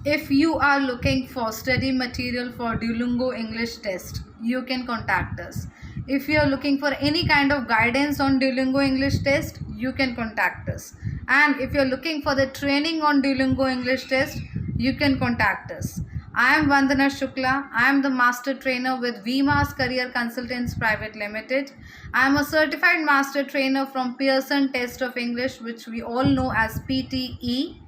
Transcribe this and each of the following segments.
If you are looking for study material for Duolingo English test, you can contact us. If you are looking for any kind of guidance on Duolingo English test, you can contact us. And if you are looking for the training on Duolingo English test, you can contact us. I am Vandana Shukla. I am the master trainer with VMAS Career Consultants Private Limited. I am a certified master trainer from Pearson Test of English, which we all know as PTE.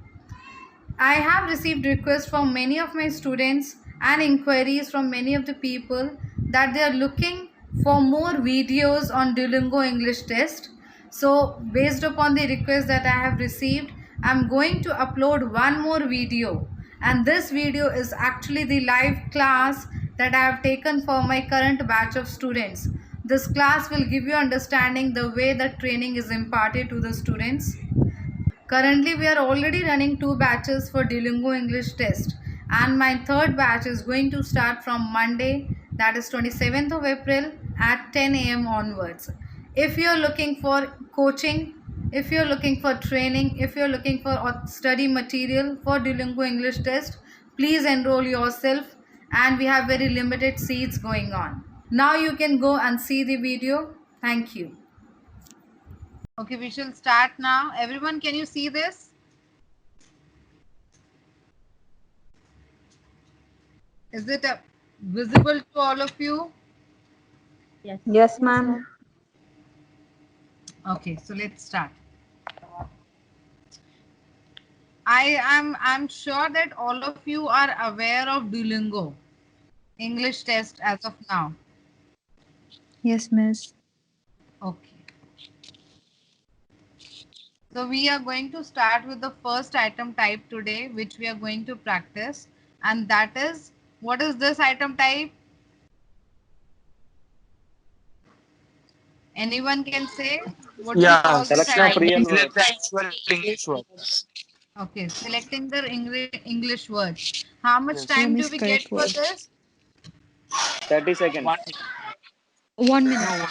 I have received requests from many of my students and inquiries from many of the people that they are looking for more videos on Duolingo English test. So based upon the request that I have received, I am going to upload one more video, and this video is actually the live class that I have taken for my current batch of students. This class will give you understanding the way that training is imparted to the students. Currently, we are already running 2 batches for Duolingo English test, and my third batch is going to start from Monday, that is 27th of April at 10 a.m. onwards. If you are looking for coaching, if you are looking for training, if you are looking for study material for Duolingo English test, please enroll yourself, and we have very limited seats going on. Now you can go and see the video. Thank you. Okay, we shall start now. Everyone, can you see this? Is it visible to all of you? Yes, ma'am. Okay, so let's start. I'm sure that all of you are aware of Duolingo English test as of now. Yes, miss. Okay. So we are going to start with the first item type today, which we are going to practice, and that is, what is this item type? Anyone can say? What do we call this Selection of item? real Select words. the actual English words. Okay, selecting the English words. How much Yes. time do Miss, we get correct for word. this? 30 seconds. 1 minute. No,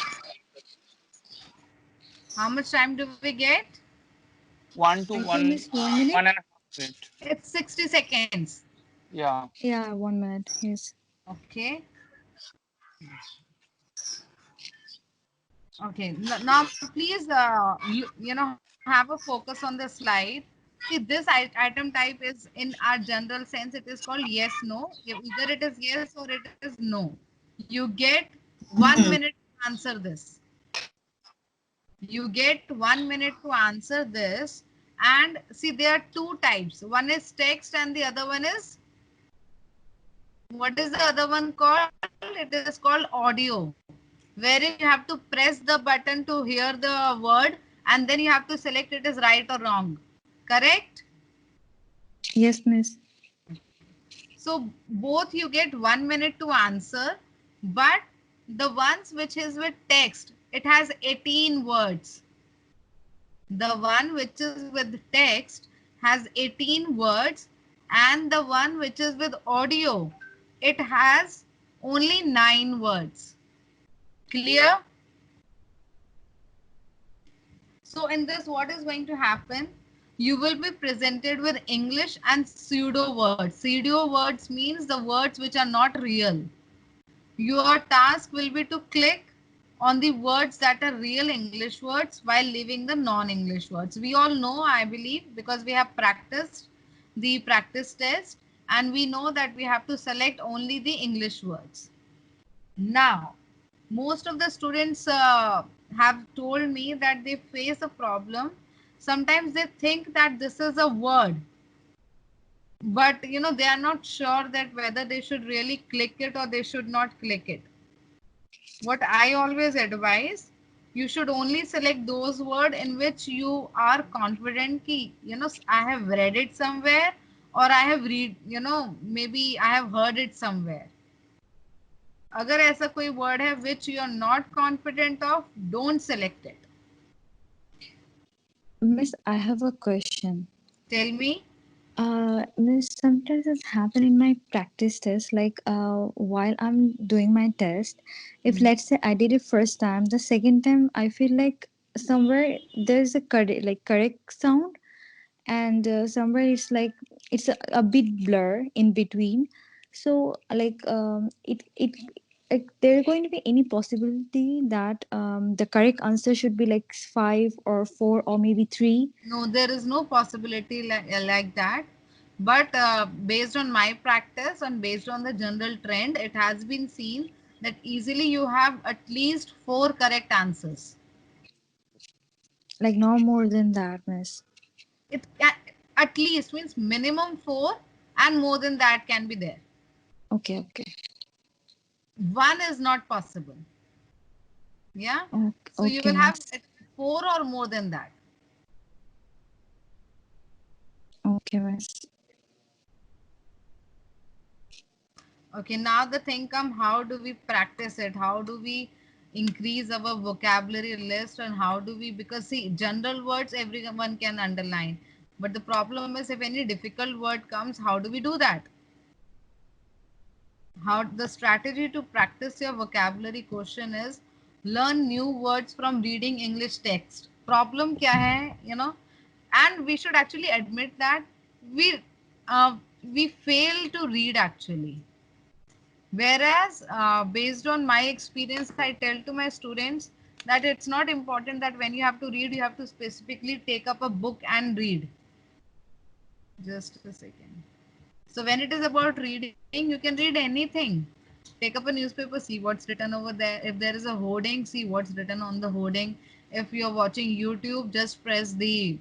How much time do we get? 1 to I think 1, miss 1 minute. 1.5 minutes. It's 60 seconds. Yeah. Yeah, 1 minute. Yes. Okay. Okay. Now, please, have a focus on the slide. See, this item type is in our general sense, it is called yes, no. Either it is yes or it is no. You get 1 minute to answer this. You get 1 minute to answer this. And see, there are 2 types. One is text and the other one is, what is the other one called? It is called audio, wherein you have to press the button to hear the word, and then you have to select it is right or wrong. Correct? Yes, miss. So both you get 1 minute to answer, but the ones which is with text, it has 18 words. The one which is with text has 18 words, and the one which is with audio, it has only 9 words. Clear? So in this, what is going to happen? You will be presented with English and pseudo words. Pseudo words means the words which are not real. Your task will be to click on the words that are real English words while leaving the non-English words. We all know, I believe, because we have practiced the practice test, and we know that we have to select only the English words. Now, most of the students have told me that they face a problem. Sometimes they think that this is a word, but they are not sure that whether they should really click it or they should not click it. What I always advise, you should only select those words in which you are confident ki, I have read it somewhere, or I have maybe I have heard it somewhere. अगर ऐसा कोई word है which you are not confident of, don't select it. Miss, I have a question. Tell me. Miss, sometimes it's happened in my practice test, like while I'm doing my test, if let's say I did it first time, the second time I feel like somewhere there's a correct sound, and somewhere it's like it's a bit blur in between. So like there going to be any possibility that the correct answer should be like five or four or maybe three? No, there is no possibility like that. But based on my practice and based on the general trend, it has been seen that easily you have at least four correct answers. Like no more than that, miss. It at least means minimum four, and more than that can be there. Okay, okay. One is not possible. Yeah. Okay, So you okay, will have miss. four or more than that. Okay, miss. Okay, now the thing come, how do we practice it? How do we increase our vocabulary list, and how do we, because see, general words everyone can underline, but the problem is if any difficult word comes, how do we do that? How the strategy to practice your vocabulary question is learn new words from reading English text. Problem kya hai, and we should actually admit that we uh, we fail to read actually. Whereas, based on my experience, I tell to my students that it's not important that when you have to read, you have to specifically take up a book and read. Just a second. So, when it is about reading, you can read anything. Take up a newspaper, see what's written over there. If there is a hoarding, see what's written on the hoarding. If you're watching YouTube, just press the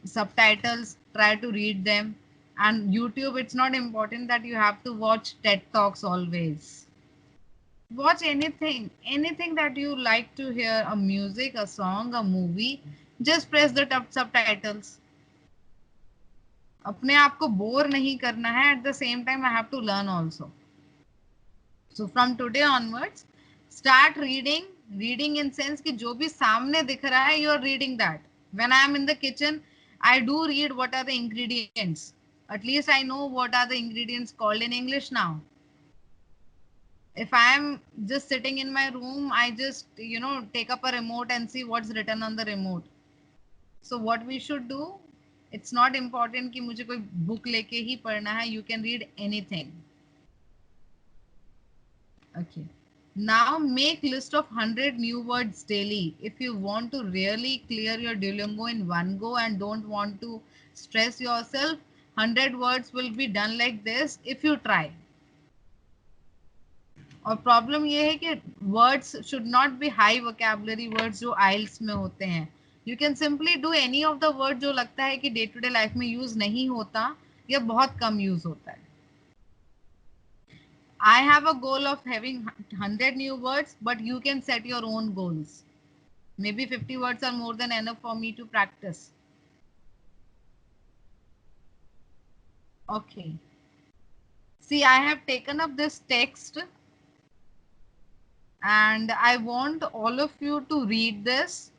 subtitles, try to read them. And YouTube, it's not important that you have to watch TED Talks always. Watch anything that you like to hear, a music, a song, a movie. Just press the subtitles. अपने आप को bore नहीं करना है. At the same time, I have to learn also. So from today onwards, start reading. Reading in sense कि जो भी सामने दिख रहा है, you are reading that. When I am in the kitchen, I do read what are the ingredients. At least I know what are the ingredients called in English now. If I am just sitting in my room, I just take up a remote and see what's written on the remote. So what we should do, it's not important कि मुझे कोई book लेके ही पढ़ना है. You can read anything. Okay. Now make list of 100 new words daily. If you want to really clear your Duolingo in one go and don't want to stress yourself, 100 words will be done like this if you try. और problem ये है कि words should not be high vocabulary words जो आइल्स में होते हैं. You can simply do any of the word जो लगता है कि डे टू डे लाइफ में यूज नहीं होता या बहुत कम यूज होता है. I have a goal of having 100 new words, but you can set your own goals. Maybe 50 words are more than enough for me to practice. Okay. See, I have taken up this text and I want all of you to read this.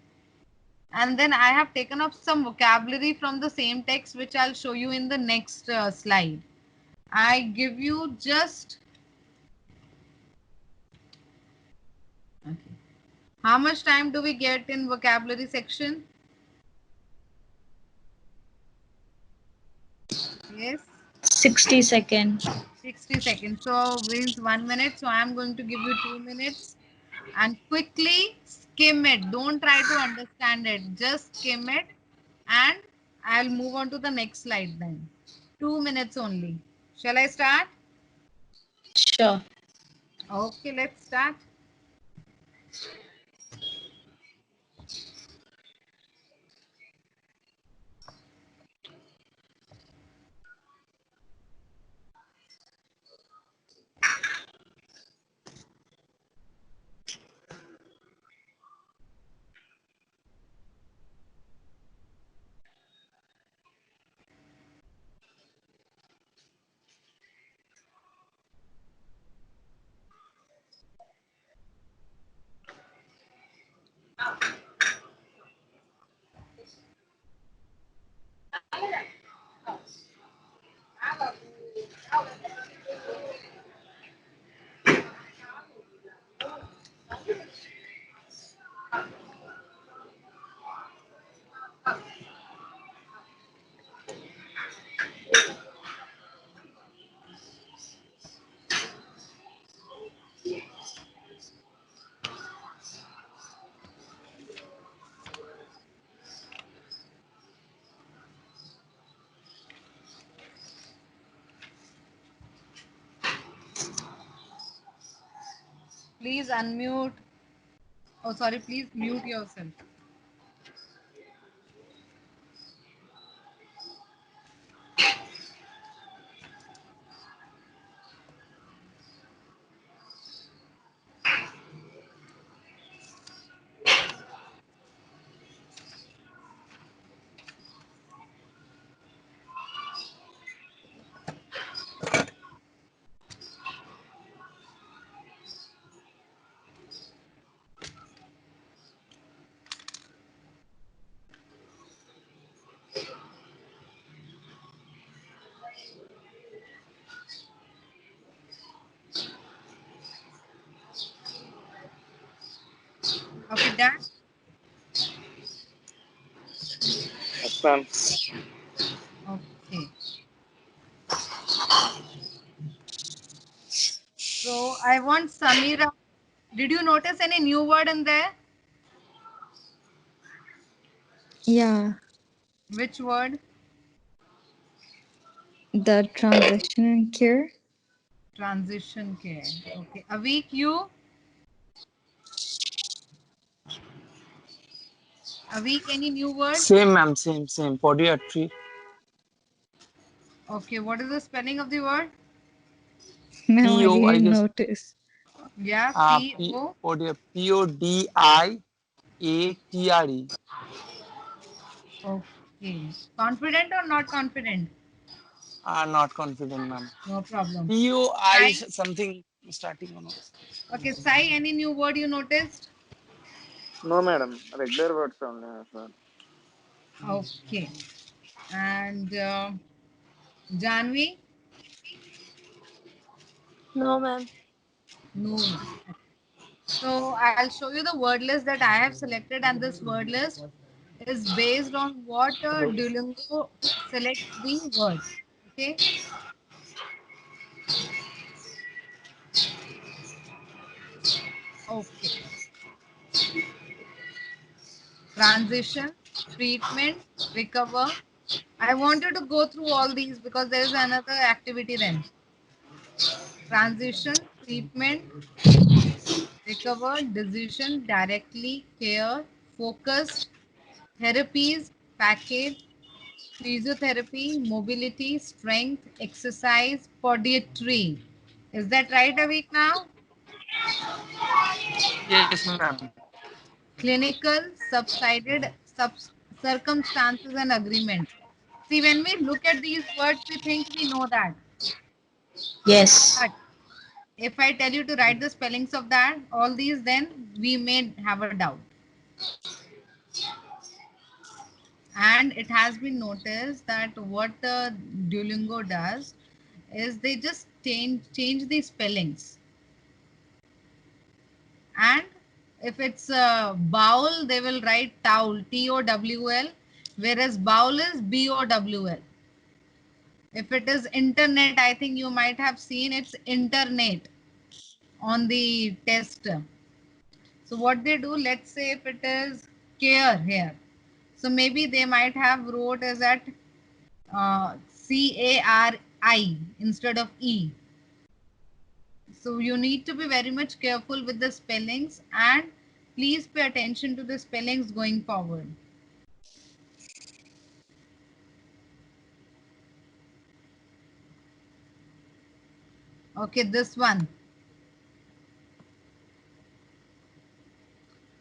And then I have taken up some vocabulary from the same text, which I'll show you in the next slide. I give you just, okay. How much time do we get in vocabulary section? Yes. 60 seconds. 60 seconds. So means 1 minute. So I'm going to give you 2 minutes and quickly skim it. Don't try to understand it. Just skim it and I'll move on to the next slide then. 2 minutes only. Shall I start? Sure. Okay, let's start. Please unmute. Oh, sorry. Please mute yourself. Okay, done. Yes, ma'am. Okay. So I want Samira. Did you notice any new word in there? Yeah, Which word? the transaction and care. Transition care. Okay. Avik, you? Avik, any new word? Same, ma'am. Same. Podiatry. Okay. What is the spelling of the word? Ma'am, I PO, I didn't guess. notice. Yeah. P-O. PODIATRE. Okay. Confident or not confident? Not confident, ma'am. No problem. POI Sai. something starting on. Okay. Sai, any new word you noticed? No, madam. Regular words only, sir. Okay. And Janvi? No, ma'am. No. So I'll show you the word list that I have selected, and this word list is based on what Duolingo selects the words. Okay. Okay. Transition, treatment, recover. I wanted to go through all these because there is another activity then. Transition, treatment, recover, decision, directly, care, focused, therapies, package, physiotherapy, mobility, strength, exercise, podiatry. Is that right, Avik, now? Yes, ma'am. Clinical, subsided, circumstances, and agreement. See, when we look at these words, we think we know that. Yes. But if I tell you to write the spellings of that, all these, then we may have a doubt. And it has been noticed that what Duolingo does is they just change the spellings. And if it's a bowl, they will write towel, Towl, whereas bowl is Bowl. If it is internet, I think you might have seen it's internet on the test. So what they do, let's say if it is care here, so maybe they might have wrote as at CARI instead of E. So you need to be very much careful with the spellings, and please pay attention to the spellings going forward. Okay, this one.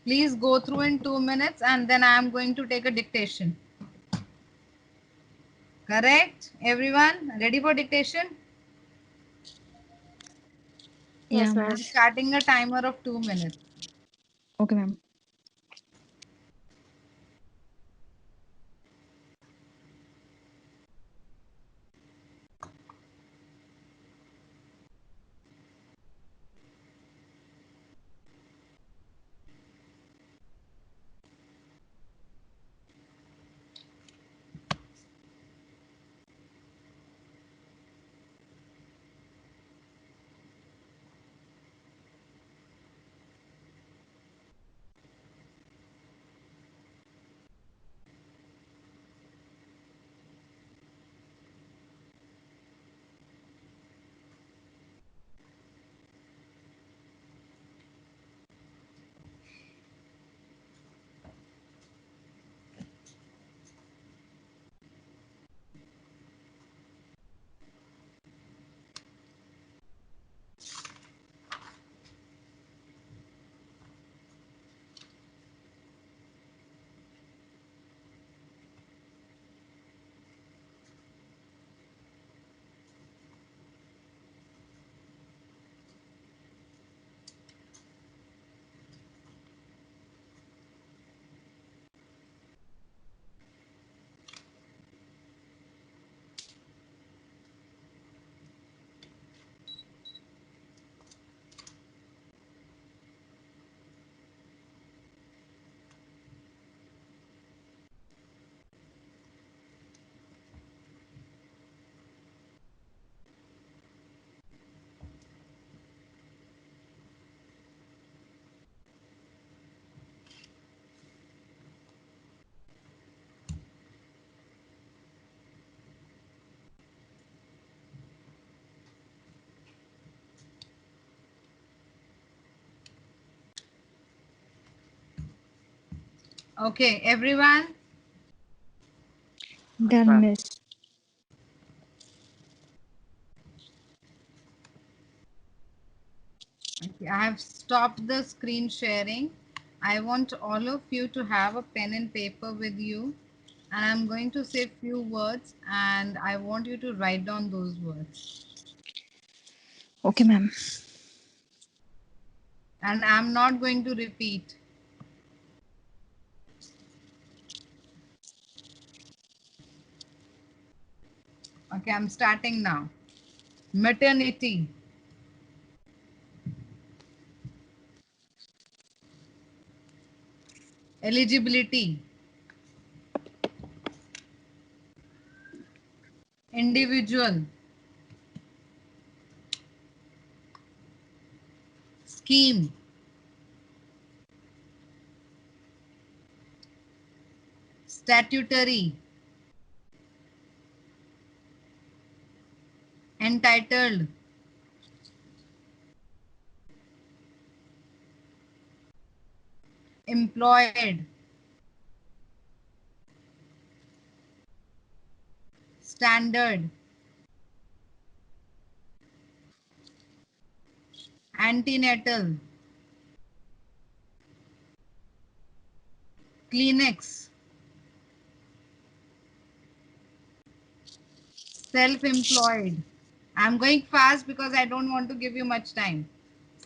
Please go through in 2 minutes, and then I am going to take a dictation. Correct? Everyone ready for dictation? Yeah, Yes, ma'am. ma'am. I'm starting a timer of 2 minutes. Okay, ma'am. Okay, everyone. Done, miss. Okay, I have stopped the screen sharing. I want all of you to have a pen and paper with you, and I'm going to say few words, and I want you to write down those words. Okay, ma'am. And I'm not going to repeat. Okay, I'm starting now. Maternity, eligibility, individual, scheme, statutory, entitled, employed, standard, antenatal, Kleenex, self-employed. I'm going fast because I don't want to give you much time.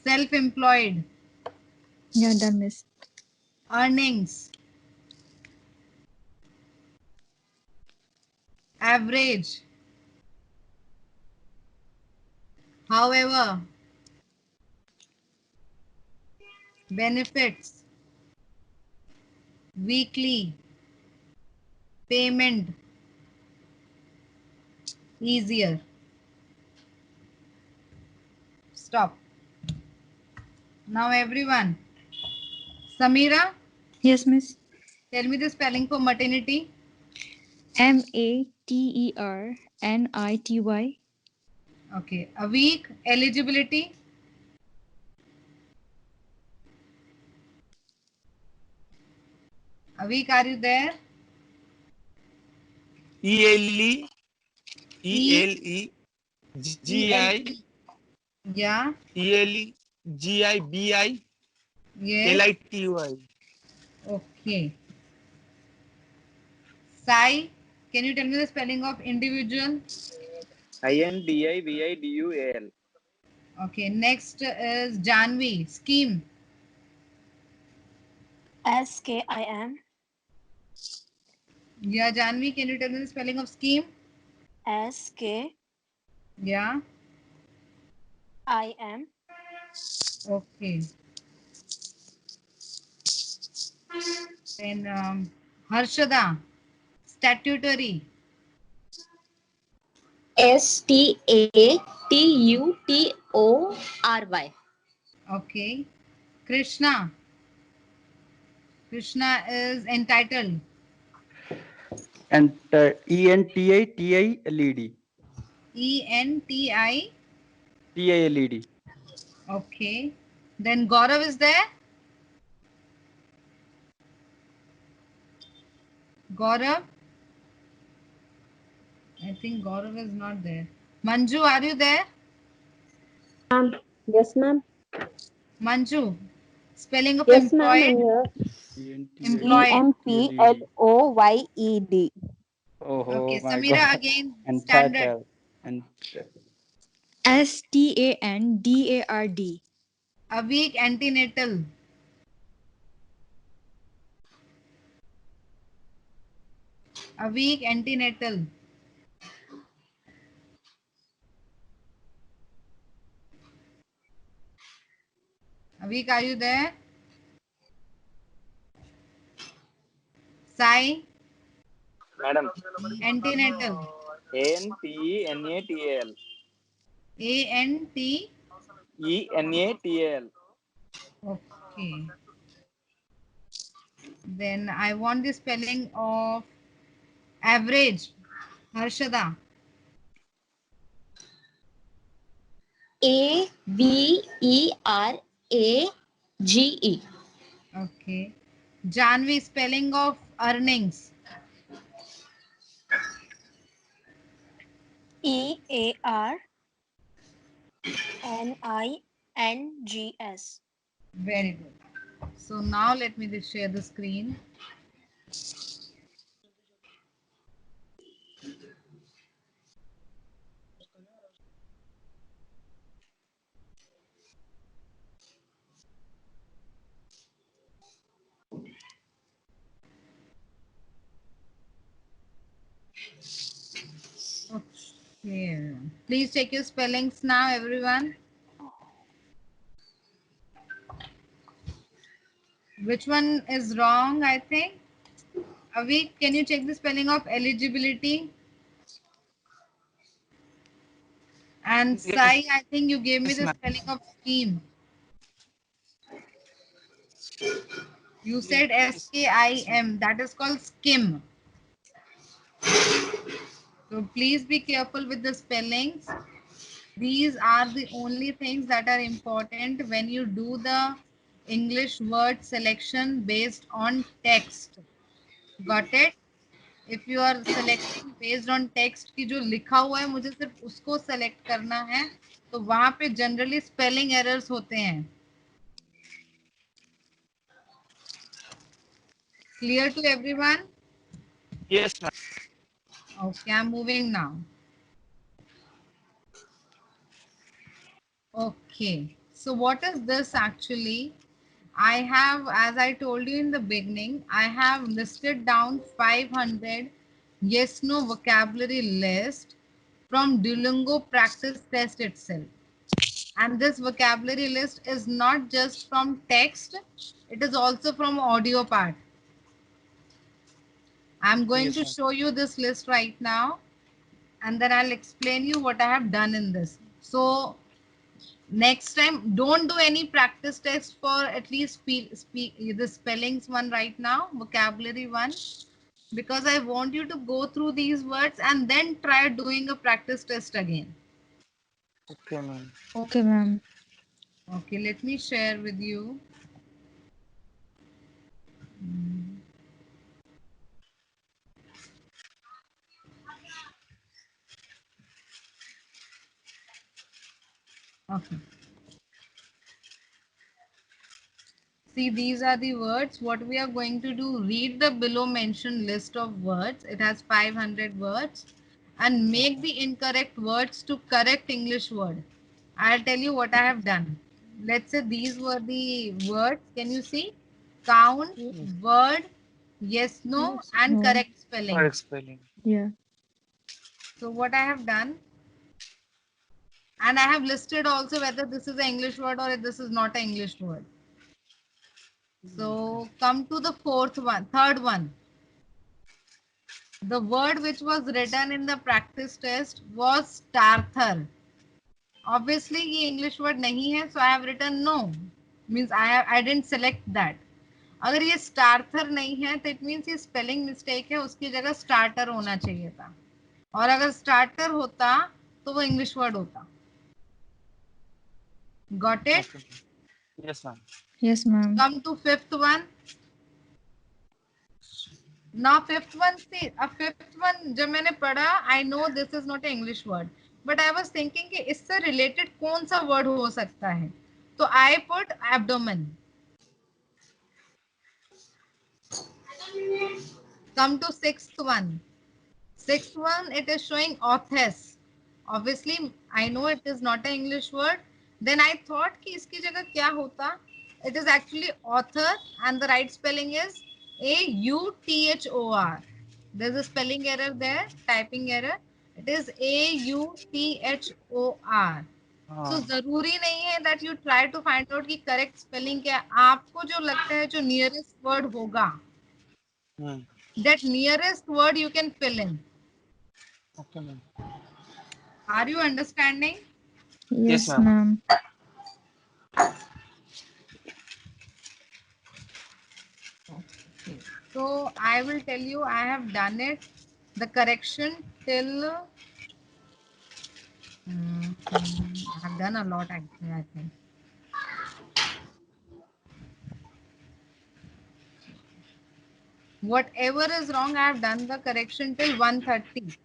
Self-employed, Yeah, done, miss. earnings, average, however, benefits, weekly, payment, easier. Stop. Now everyone. Samira, Yes, miss. tell me the spelling for maternity. Maternity. Okay. A week, eligibility, a week, are you there? ELE, E ELE, E L GI, E. Yeah. ELE, GIBI, Yes. LITY. Okay. Sai, can you tell me the spelling of individual? INDIVIDUAL. Okay. Next is Janvi. Scheme. SKIM, Yeah, Janvi, can you tell me the spelling of scheme? SKIM, Yeah. Okay. Then Harshada. Statutory. STATUTORY. Okay. Krishna. Krishna is entitled. And ENTITILED. ENTI. TILED. Okay. Then Gaurav is there. Gaurav. I think Gaurav is not there. Manju, are you there? Yes, ma'am. Manju. Spelling of Yes, ma'am. employed. I'm here. Employed. EMPLOYED. Okay. Oh my Samira God. again. Standard. Entitled. And STANDARD. A week antenatal. A week antenatal. A week, are you there? Sai. Madam, Antenatal. ANTENATAL. ANT. ENATAL. Okay. Then I want the spelling of average. Harshada. AVERAGE. Okay. Janvi, spelling of earnings. EARNINGS. Very good. So now let me just share the screen. Okay. Please check your spellings now, everyone. Which one is wrong, I think? Avi, can you check the spelling of eligibility? And Sai, I think you gave me Yes, the ma'am. spelling of scheme. You said SKIM. That is called skim. So please be careful with the spellings. These are the only things that are important when you do the English word selection based on text. Got it? If you are selecting based on text की जो लिखा हुआ है मुझे सिर्फ उसको select करना है तो वहां पे generally spelling errors होते हैं. Clear to everyone? Yes, ma'am. Okay, I'm moving now. Okay, so what is this actually? I have, as I told you in the beginning, I have listed down 500 yes no vocabulary list from Duolingo practice test itself. And this vocabulary list is not just from text, it is also from audio part. I'm going Yes, to ma'am. show you this list right now and then I'll explain you what I have done in this. So next time, don't do any practice test for at least speak the spellings one right now, vocabulary one, because I want you to go through these words and then try doing a practice test again. Okay, ma'am. Okay, ma'am. Okay, let me share with you. Okay. See, these are the words. What we are going to do, read the below mentioned list of words. It has 500 words and make the incorrect words to correct English word. I'll tell you what I have done. Let's say these were the words. Can you see? Count, word, yes, no, Yes. and No. correct spelling. Correct spelling. Yeah. So what I have done, and I have listed also whether this is an English word or this is not an English word. So come to the third one. The word which was written in the practice test was starter. Obviously ये English word नहीं है, so I have written no. Means I didn't select that. अगर ये starter नहीं है, तो it means ये spelling mistake है, उसकी जगह starter होना चाहिए था. और अगर starter होता, तो वो English word होता. Got it? Okay. Yes, ma'am. Yes, ma'am. Come to fifth one. Now fifth one, see, a fifth one जब मैंने पढ़ा, I know this is not an English word, but I was thinking कि इससे related कौन सा word हो सकता है, तो I put abdomen. Come to sixth one. Sixth one, it is showing authors. Obviously, I know it is not an English word. Then I thought कि इसकी जगह क्या होता? It is actually author and the right spelling is AUTHOR. There's a spelling error there, typing error. It is AUTHOR. So जरूरी नहीं है that you try to find out कि correct spelling क्या है. आपको जो लगता है जो nearest word होगा, that nearest word you can fill in. Okay, ma'am. Are you understanding? Yes, Yes, ma'am. ma'am. So I will tell you, I have done it. The correction till I have done a lot actually, I think. Whatever is wrong, I have done the correction till 1:30.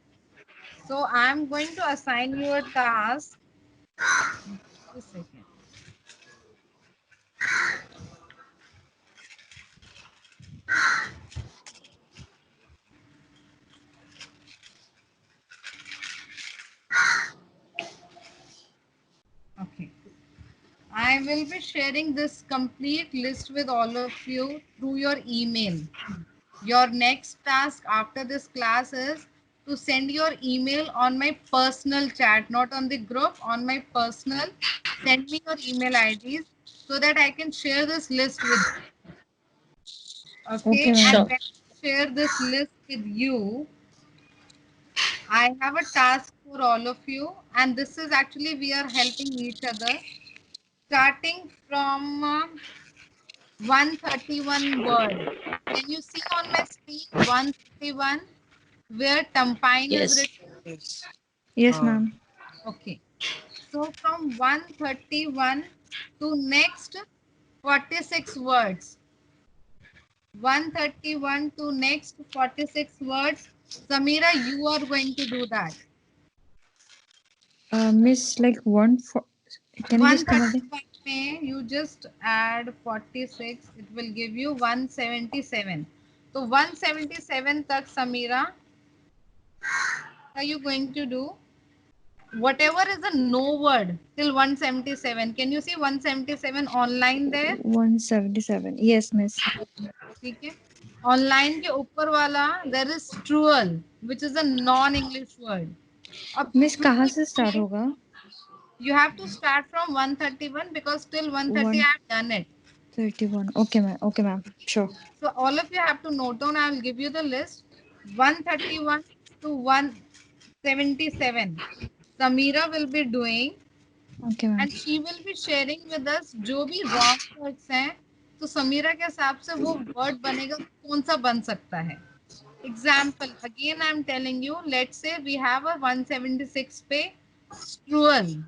So I am going to assign you a task. Just a second. Okay. I will be sharing this complete list with all of you through your email. Your next task after this class is to send your email on my personal chat, not on the group, on my personal. Send me your email IDs so that I can share this list with you. Okay, Okay, and ma'am. Sure. when I share this list with you, I have a task for all of you, and this is actually we are helping each other starting from 131 word. Can you see on my screen 131 where Tampine is Yes. written? Yes. Yes, ma'am. Okay. So from 131 to next 46 words. 131 to next 46 words. Samira, you are going to do that. Miss, like one for. Can you just come again? 131 में you just add 46, it will give you 177. So 177 तक Samira, what are you going to do? Whatever is a no word till 177. Can you see 177 online there? 177. Yes, miss. ठीक है. Online के ऊपर वाला there is trual, which is a non-English word. अब miss कहाँ trual से start में होगा? you have to start from 131 because till 130 I have done it. 131. Okay, ma'am. Okay, ma'am. Sure. So all of you have to note down. I will give you the list. 131 to 177. Samira will be doing, Okay, ma'am. and she will be sharing with us जो भी wrong words हैं. तो समीरा के हिसाब से वो word बनेगा कौन सा बन सकता है. Example, again I am telling you, let's say we have a 176 पे strual.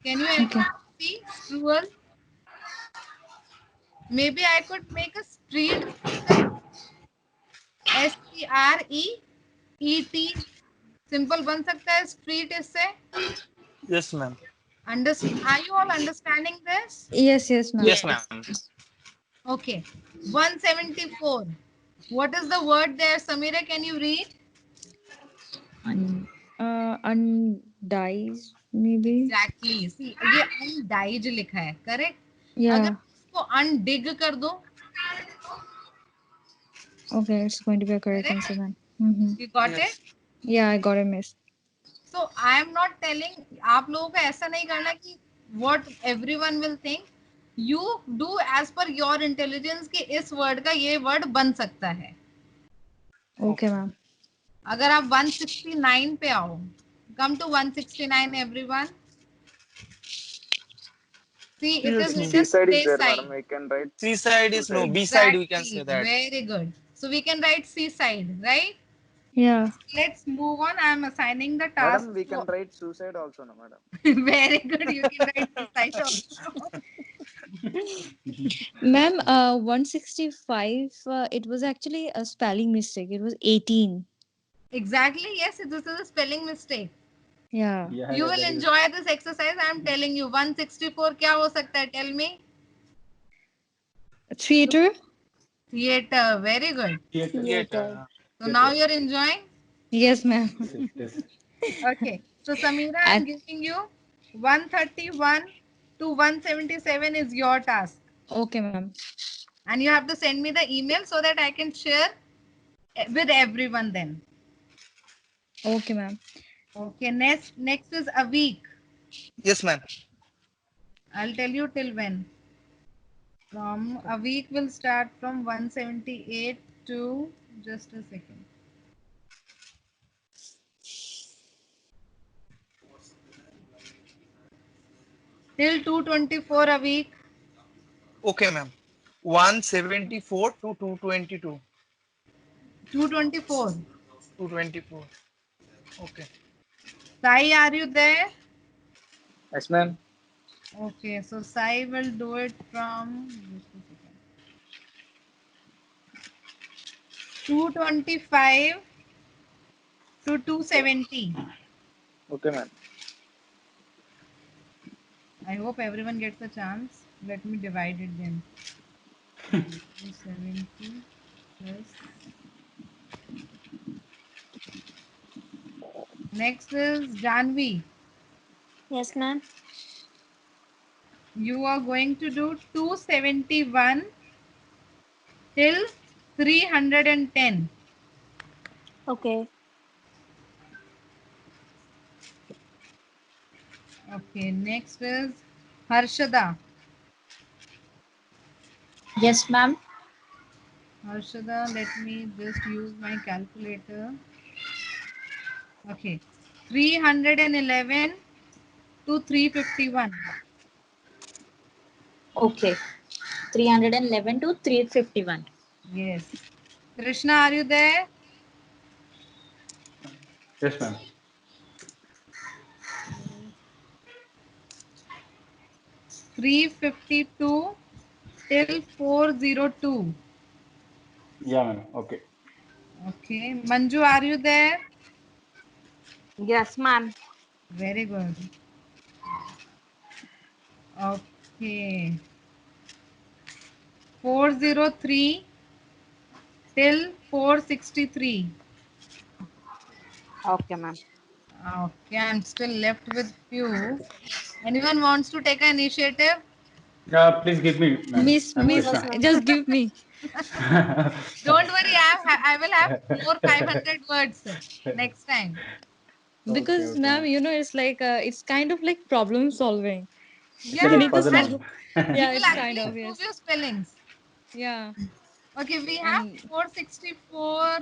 Can you Okay. anyone see strual? Maybe I could make a street STREET. Simple बन सकता है स्ट्रीट इससे. Yes, ma'am. Are you all understanding this? Yes, yes, ma'am. Yes, Yes. ma'am. Okay. 174. What is the word there, Samira? Can you read? Undies, maybe. Exactly. See, ये undied लिखा है, correct? अगर Yeah. इसको undig कर दो, Okay, it's going to be a correct correct? answer then. Mm-hmm. You got it? Yes. Yeah, I got it, miss. So I am not telling. आप लोगों को ऐसा नहीं करना कि what everyone will think. You do as per your intelligence कि इस word का ये word बन सकता है. Okay, ma'am. अगर आप 169 पे आओ, come to 169 everyone. See, it is Yes, ma'am. written Seaside is there, Bayside. madam. We can write C-side is no, suicide. B-side we can say Exactly. that. Very good. So we can write seaside, right? Yeah. Let's move on. I am assigning the task Madam, we to. can write suicide also, no, madam. Very good. You can write seaside also. Ma'am, 165, it was actually a spelling mistake. It was 18. Exactly. Yes, this is a spelling mistake. Yeah. You will enjoy this exercise. I am telling you. 164 क्या हो सकता है? Tell me. Theater? Theater. Very good. Theater. So now you're enjoying. Yes, ma'am. Okay. So Samira, I'm At, giving you 131 to 177 is your task. okay, ma'am. And you have to send me the email so that I can share with everyone then. Okay, ma'am. Okay. Next is a week. Yes, ma'am. I'll tell you till when. From a week will start from 178 to just a second. Till 224 a week. Okay, ma'am. 174 to 222. 224. 224. Okay. Sai, are you there? Yes, ma'am. Okay, so Sai will do it from just a second. 225 to 270. Okay, ma'am. I hope everyone gets a chance. Let me divide it then. 270 plus. Next is Janvi. Yes, ma'am. You are going to do 271 till 310. Okay. Okay, next is Harshada. Yes, ma'am. Harshada, let me just use my calculator. Okay, 311 to 351. Okay. 311 to 351. Yes. Krishna, are you there? Yes, ma'am. 352 till 402. Yeah, ma'am. Okay. Okay. Manju, are you there? Yes, ma'am. Very good. Okay. 403 till 463. Okay, ma'am. Okay, I'm still left with few. Anyone wants to take an initiative? Please give me, ma'am. I'm Miss, Yes, Krishna. ma'am. just give me. Don't worry, I will have 400-500 words next time. Okay, Because, okay, ma'am, ma'am. it's like it's kind of like problem solving. It's a You Yeah, bit need to puzzle, and solve. ma'am. we Yeah, will it's kind actually of, improve yes. your spellings. Yeah. Okay, we have And 464.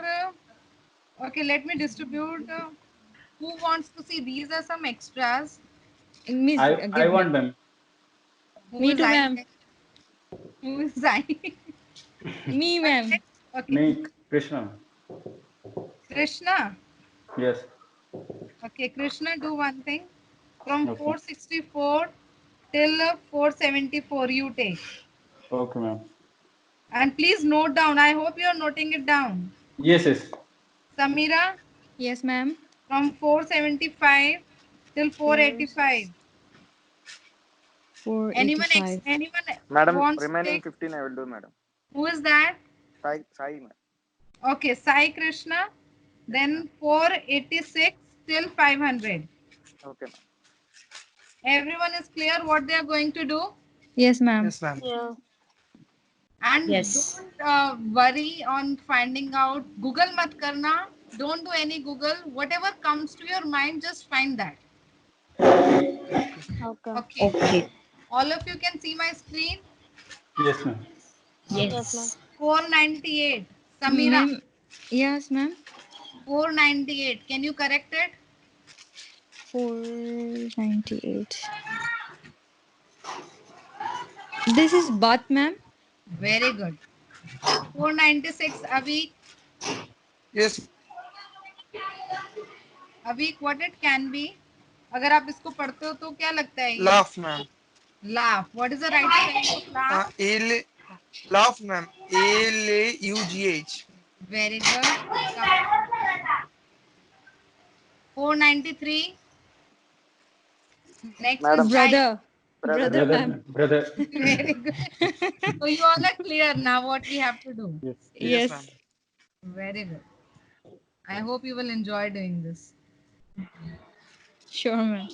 Okay, let me distribute. Who wants to see? These are some extras. Miss, I give me. want, ma'am. Who Me is too, I? ma'am. Who is I? Me, ma'am. Okay, Me, Krishna. Krishna. Yes. Okay, Krishna, do one thing. From Okay. 464 till 474, you take. Okay, ma'am. And please note down. I hope you are noting it down. Yes, yes. Samira, Yes, ma'am. from 475 till 485. 485. Anyone Madam, wants to remaining take? 15 I will do, madam. Who is that? Sai, ma'am. Okay, Sai Krishna. Yes, ma'am. Then 486 till 500. Okay, ma'am. Everyone is clear what they are going to do? Yes, ma'am. Yes, ma'am. Yeah. And Yes. don't worry on finding out. Google mat karna. Don't do any Google. Whatever comes to your mind, just find that. Okay. Okay. Okay. All of you can see my screen. Yes, ma'am. Yes, ma'am. Yes. 498. Samira, Ma'am. Yes, ma'am. 498. Can you correct it? 498. This is bath, ma'am. Very good. 496. Yes, Avik, what it can be? अगर आप इसको पढ़ते हो तो क्या लगता है ये? laugh, ma'am. Laugh. What is the right spelling of laugh? L laugh, ma'am. Laugh. Very good. 493. Next is Madam, child. Brother. brother. Brother, Brother, ma'am. ma'am. Brother. Very good. So you all are clear now what we have to do. Yes. Yes, ma'am. Yes. Very good. I hope you will enjoy doing this. Sure, ma'am.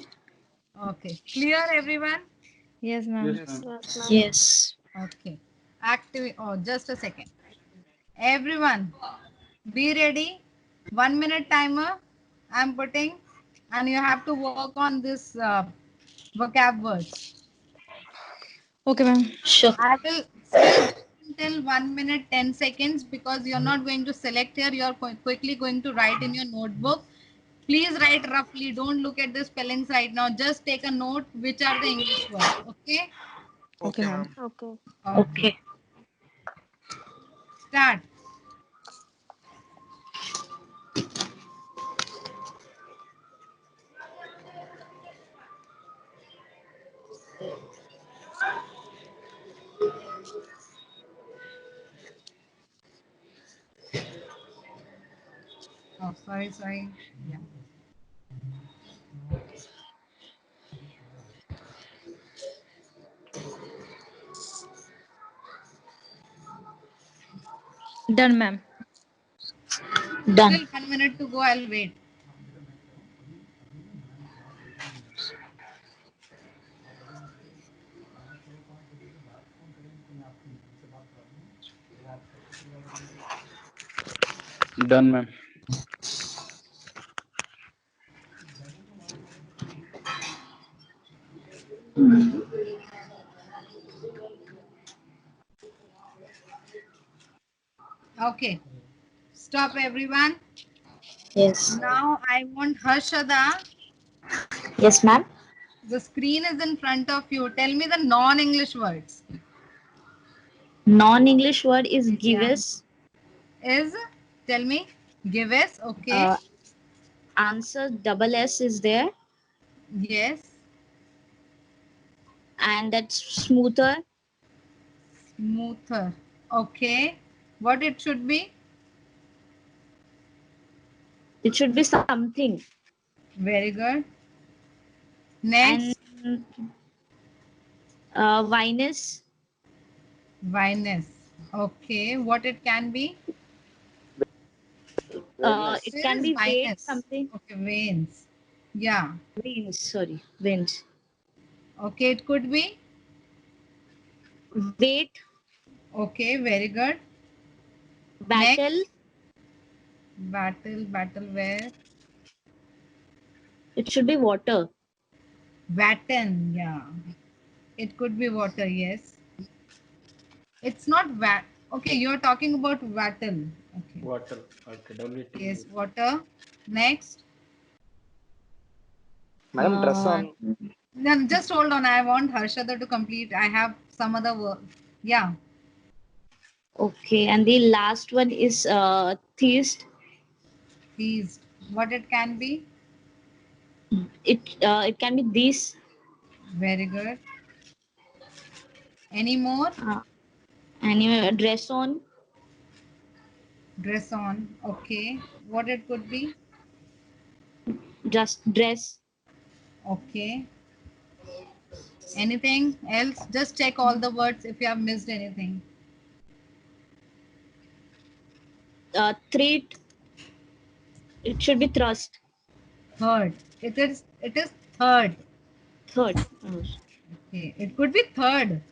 Okay. Clear everyone? Yes, ma'am. Yes, Yes, ma'am. ma'am. Yes, ma'am. Yes. Okay. Active. Oh, just a second. Everyone, be ready. 1 minute timer. I'm putting, and you have to work on this vocab words. Okay, ma'am. Sure. I will still go until 1 minute 10 seconds because you're not going to select here. You're quickly going to write in your notebook. Please write roughly. Don't look at the spellings right now. Just take a note which are the English words. Okay? Okay, Okay, ma'am. ma'am. Okay. Okay. Okay. Start. Sorry. Yeah. Done, ma'am. Done. Still 1 minute to go. I'll wait. Done, ma'am. Okay. Stop, everyone. Yes. Now I want Harshada. Yes, ma'am. The screen is in front of you. Tell me the non-English words. Non-English word is give Yeah. us. Is, tell me. Give us. Okay. Uh, answer double S is there, Yes. and that's smoother. Smoother. Okay. What it should be? It should be something. Very good. And Next. vinous. Vinous. Okay. What it can be? It Where can is be weight vinous? something. Okay. Veins. Yeah. Veins. Sorry, veins. Okay. It could be. Weight. Okay. Very good. Battle. Next. Battle where? It should be water. Vatten, yeah. It could be water, yes. It's not vat. Okay, you're talking about wattle. Okay. Water. Okay. Yes, WT. water. Next. Madam, dress Uh, on. Then just hold on. I want Harshada to complete. I have some other work. Yeah. okay, and the last one is theist. Please. What it can be? It can be this. Very good. Any more? And you dress on. Dress on. Okay. What it could be? Just dress. Okay. Anything else? Just check all the words if you have missed anything. Treat. It should be thrust. Third. It is third. Third. Oh, Okay. It could be third.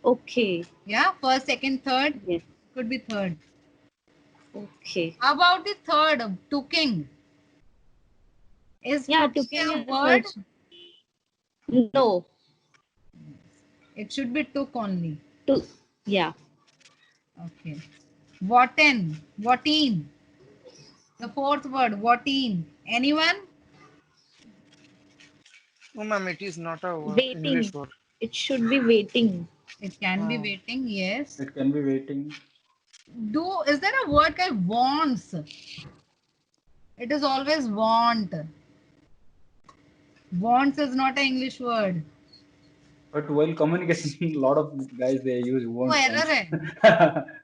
okay. Yeah. First, second, third. Yes. Could be third. Okay. How about the third? Tooking. Is Yeah, tooking a cooking is word? also. No. It should be took only. To. Yeah. Okay. Wotten. Wotteen. The fourth word. Wotteen. Anyone? No, ma'am, it is not a Waiting. English word. It should be waiting. It can be Oh. waiting. Yes. It can be waiting. Is there a word called wants? It is always want. Wants is not an English word. But while communication, a lot of guys they use वो won't. error है.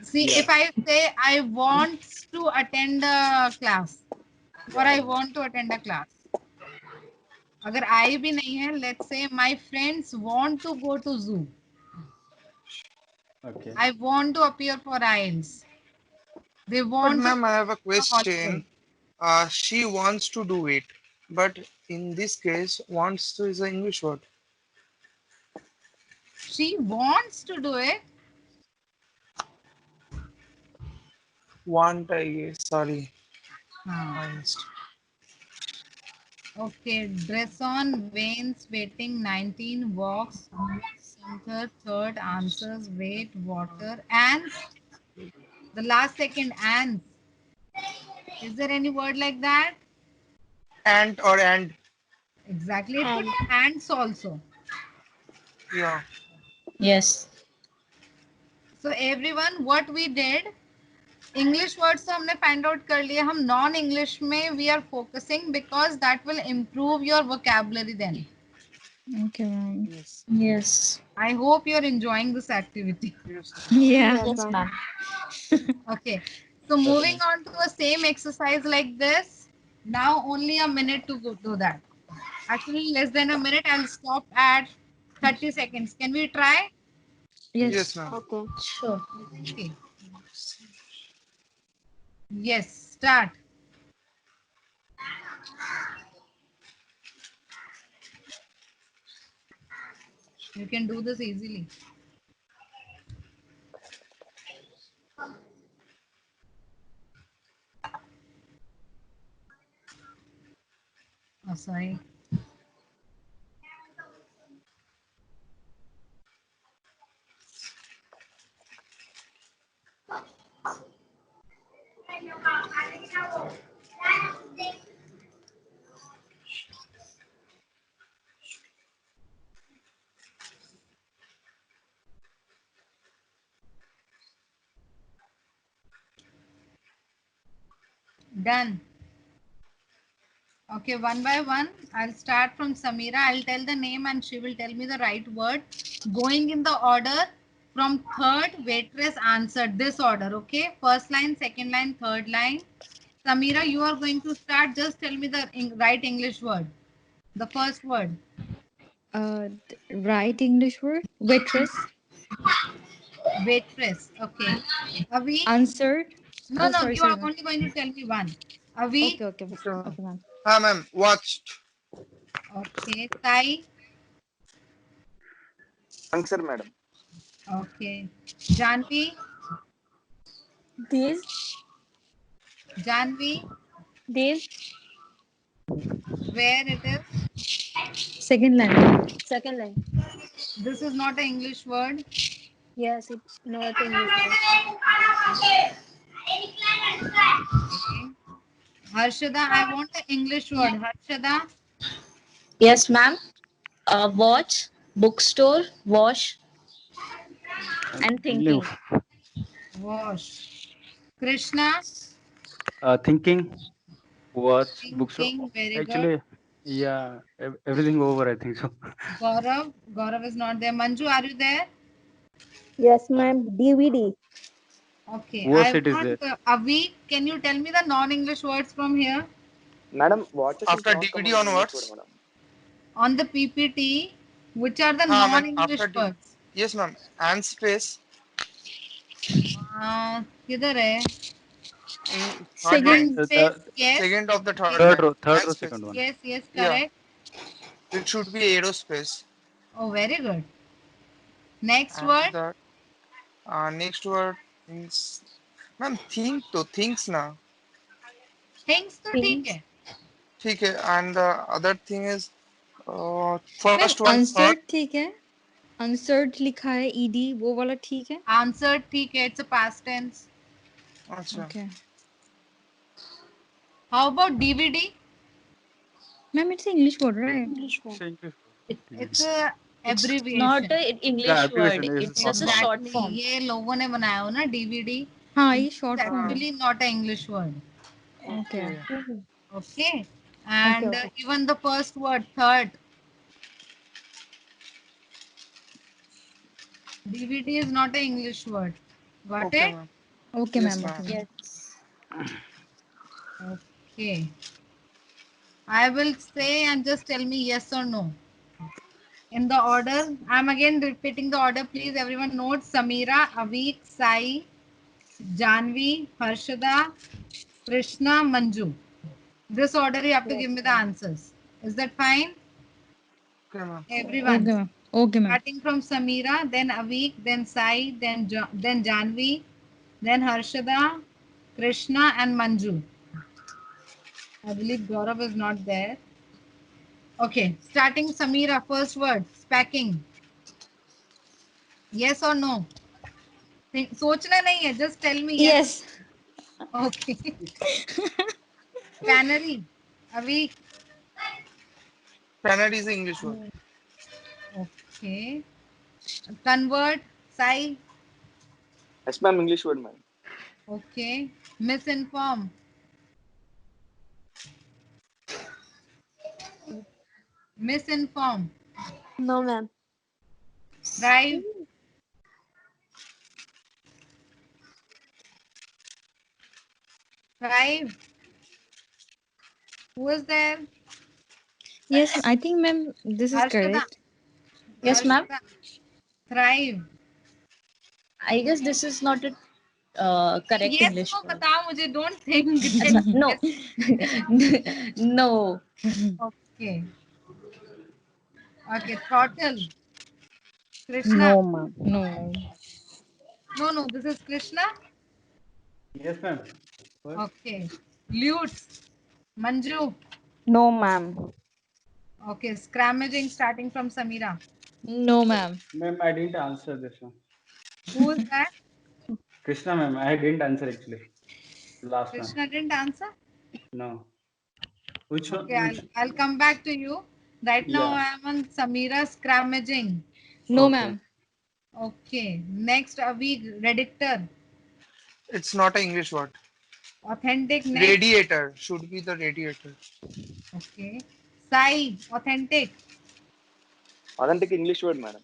See, Yeah. if I say I want to attend a class or I want to attend a class, अगर I भी नहीं है, let's say my friends want to go to zoo. Okay. I want to appear for IELTS. They But want to ma'am, I have a go to holiday. question. She wants to do it, but in this case, wants to is an English word. She wants to do it. Want, I guess. Sorry, हाँ. I missed. Okay, dress on, veins, waiting, 19, walks, center, third, answers, wait, water, ants. The last second, ants. Is there any word like that? And or and. Exactly. It could be ants also. Yeah. Yes. So everyone, what we did, English words तो हमने find out कर लिए. हम non-English में we are focusing because that will improve your vocabulary then. Okay, ma'am. Yes. Yes. I hope you are enjoying this activity. Yes. Yeah. Yes, ma'am. Okay. So moving on to the same exercise like this. Now only a minute to go do that. Actually, less than a minute. I'll stop at 30 seconds. Can we try? Yes, Yes. ma'am. Okay. Sure. Okay. Yes, start. You can do this easily. Oh, sorry. Done. Okay, one by one. I'll start from Samira. I'll tell the name and she will tell me the right word. Going in the order from third, waitress answered this order. Okay, first line, second line, third line. Samira, you are going to start. Just tell me the right English word. The first word. Right English word. Waitress. Waitress. Okay. Avi. Answered. No, Oh, no, sorry, you sorry, are ma'am. only going to tell me one. Avi. Okay, okay, Okay, ma'am. okay, ma'am. Ah, ma'am. Watched. Okay. Sai. Answer, madam. Okay. Janvi. These. Janvi. These. Where it is? Second line. Second line. This is not an English word. Yes, it's not English word. Okay. Harshada, I want an English word. Harshada. Yes, ma'am. Watch, bookstore, wash, and thinking. Live. Wash. Krishna. Thinking. Watch. Books. Thinking. Very good. Actually, yeah. Everything over. I think so. Gaurav. Gaurav is not there. Manju, are you there? Yes, ma'am. DVD. Okay. Worst I it is there. want Avi. Can you tell me the non-English words from here? Madam, watches is After not DVD common in English word, onwards. madam. On the PPT, which are the Ah, ma'am. After non-English D. words? Yes, ma'am. And space. किधर है? Third line. And Second. space. Yes. Second of the third Okay. Third line. row. Third And row. space. Second one. Yes. Yes. Yeah. Correct. It should be aerospace. Oh, very good. Next After word. that, next word is, ma'am, think to things now. Things तो ठीक Things. है. ठीक है. And the other thing is, Ma'am, first one, third. Answered ठीक है. Answered लिखा है ed वो वाला ठीक है. answered ठीक है. It's a past tense. अच्छा. Okay. How about DVD? Ma'am, it's English word, right? English word. Say English. It's a It's not abbreviation. an Yeah, English abbreviation word. is It's just a short form. short Exactly. form. ये लोगों ने बनाया हो ना DVD. हाँ ये It's short form है. actually not an English word. Okay. Okay. Okay, And okay. even the first word, third. DVD is not an English word. Got Okay, it? ma'am. Okay, Yes, ma'am. ma'am. Okay, ma'am. Yes. Okay. I will say and just tell me yes or no. In the order, I'm again repeating the order. Please, everyone note Samira, Avik, Sai, Janvi, Harshada, Krishna, Manju. This order you have to give me the answers. Is that fine? Okay, ma'am. Everyone. Okay, ma'am. Okay, ma'am. Starting from Samira, then Avik, then Sai, then Janvi, then Harshada, Krishna, and Manju. I believe Gaurav is not there. Okay, starting Samira, first word, packing. Yes or no? सोचना नहीं है, just tell me yes. Yes. Okay. Canary, Avik. Canada is the English word. Okay. Convert, Sai. Yes, ma'am, English word, ma'am. Okay. Misinform. Misinform. No, ma'am. Drive. Thrive. Who is there? Yes, I think, ma'am, this is Harshada. correct. Yes, ma'am. Harshada. Thrive. I guess this is not a correct Yes, English no, word. बताओ मुझे. Don't think that. Acha, no. No. Okay. Okay. Throttle. Krishna. No, ma'am. No. No, no. This is Krishna. Yes, ma'am. What? Okay. Lutes. Manju. No, ma'am. Okay. Scramaging starting from Samira. No, ma'am. Ma'am, I didn't answer this one. Who is that? Krishna, ma'am, I didn't answer actually. Last one. Krishna didn't answer. No. Which one? Okay. I'll come back to you. Right now Yeah. I am on Samira scramaging. No, Okay. ma'am. Okay. Next, Avi Redictor. It's not an English word. Authentic next. Radiator should be the radiator. Okay. Sai. Authentic. Authentic English word, madam.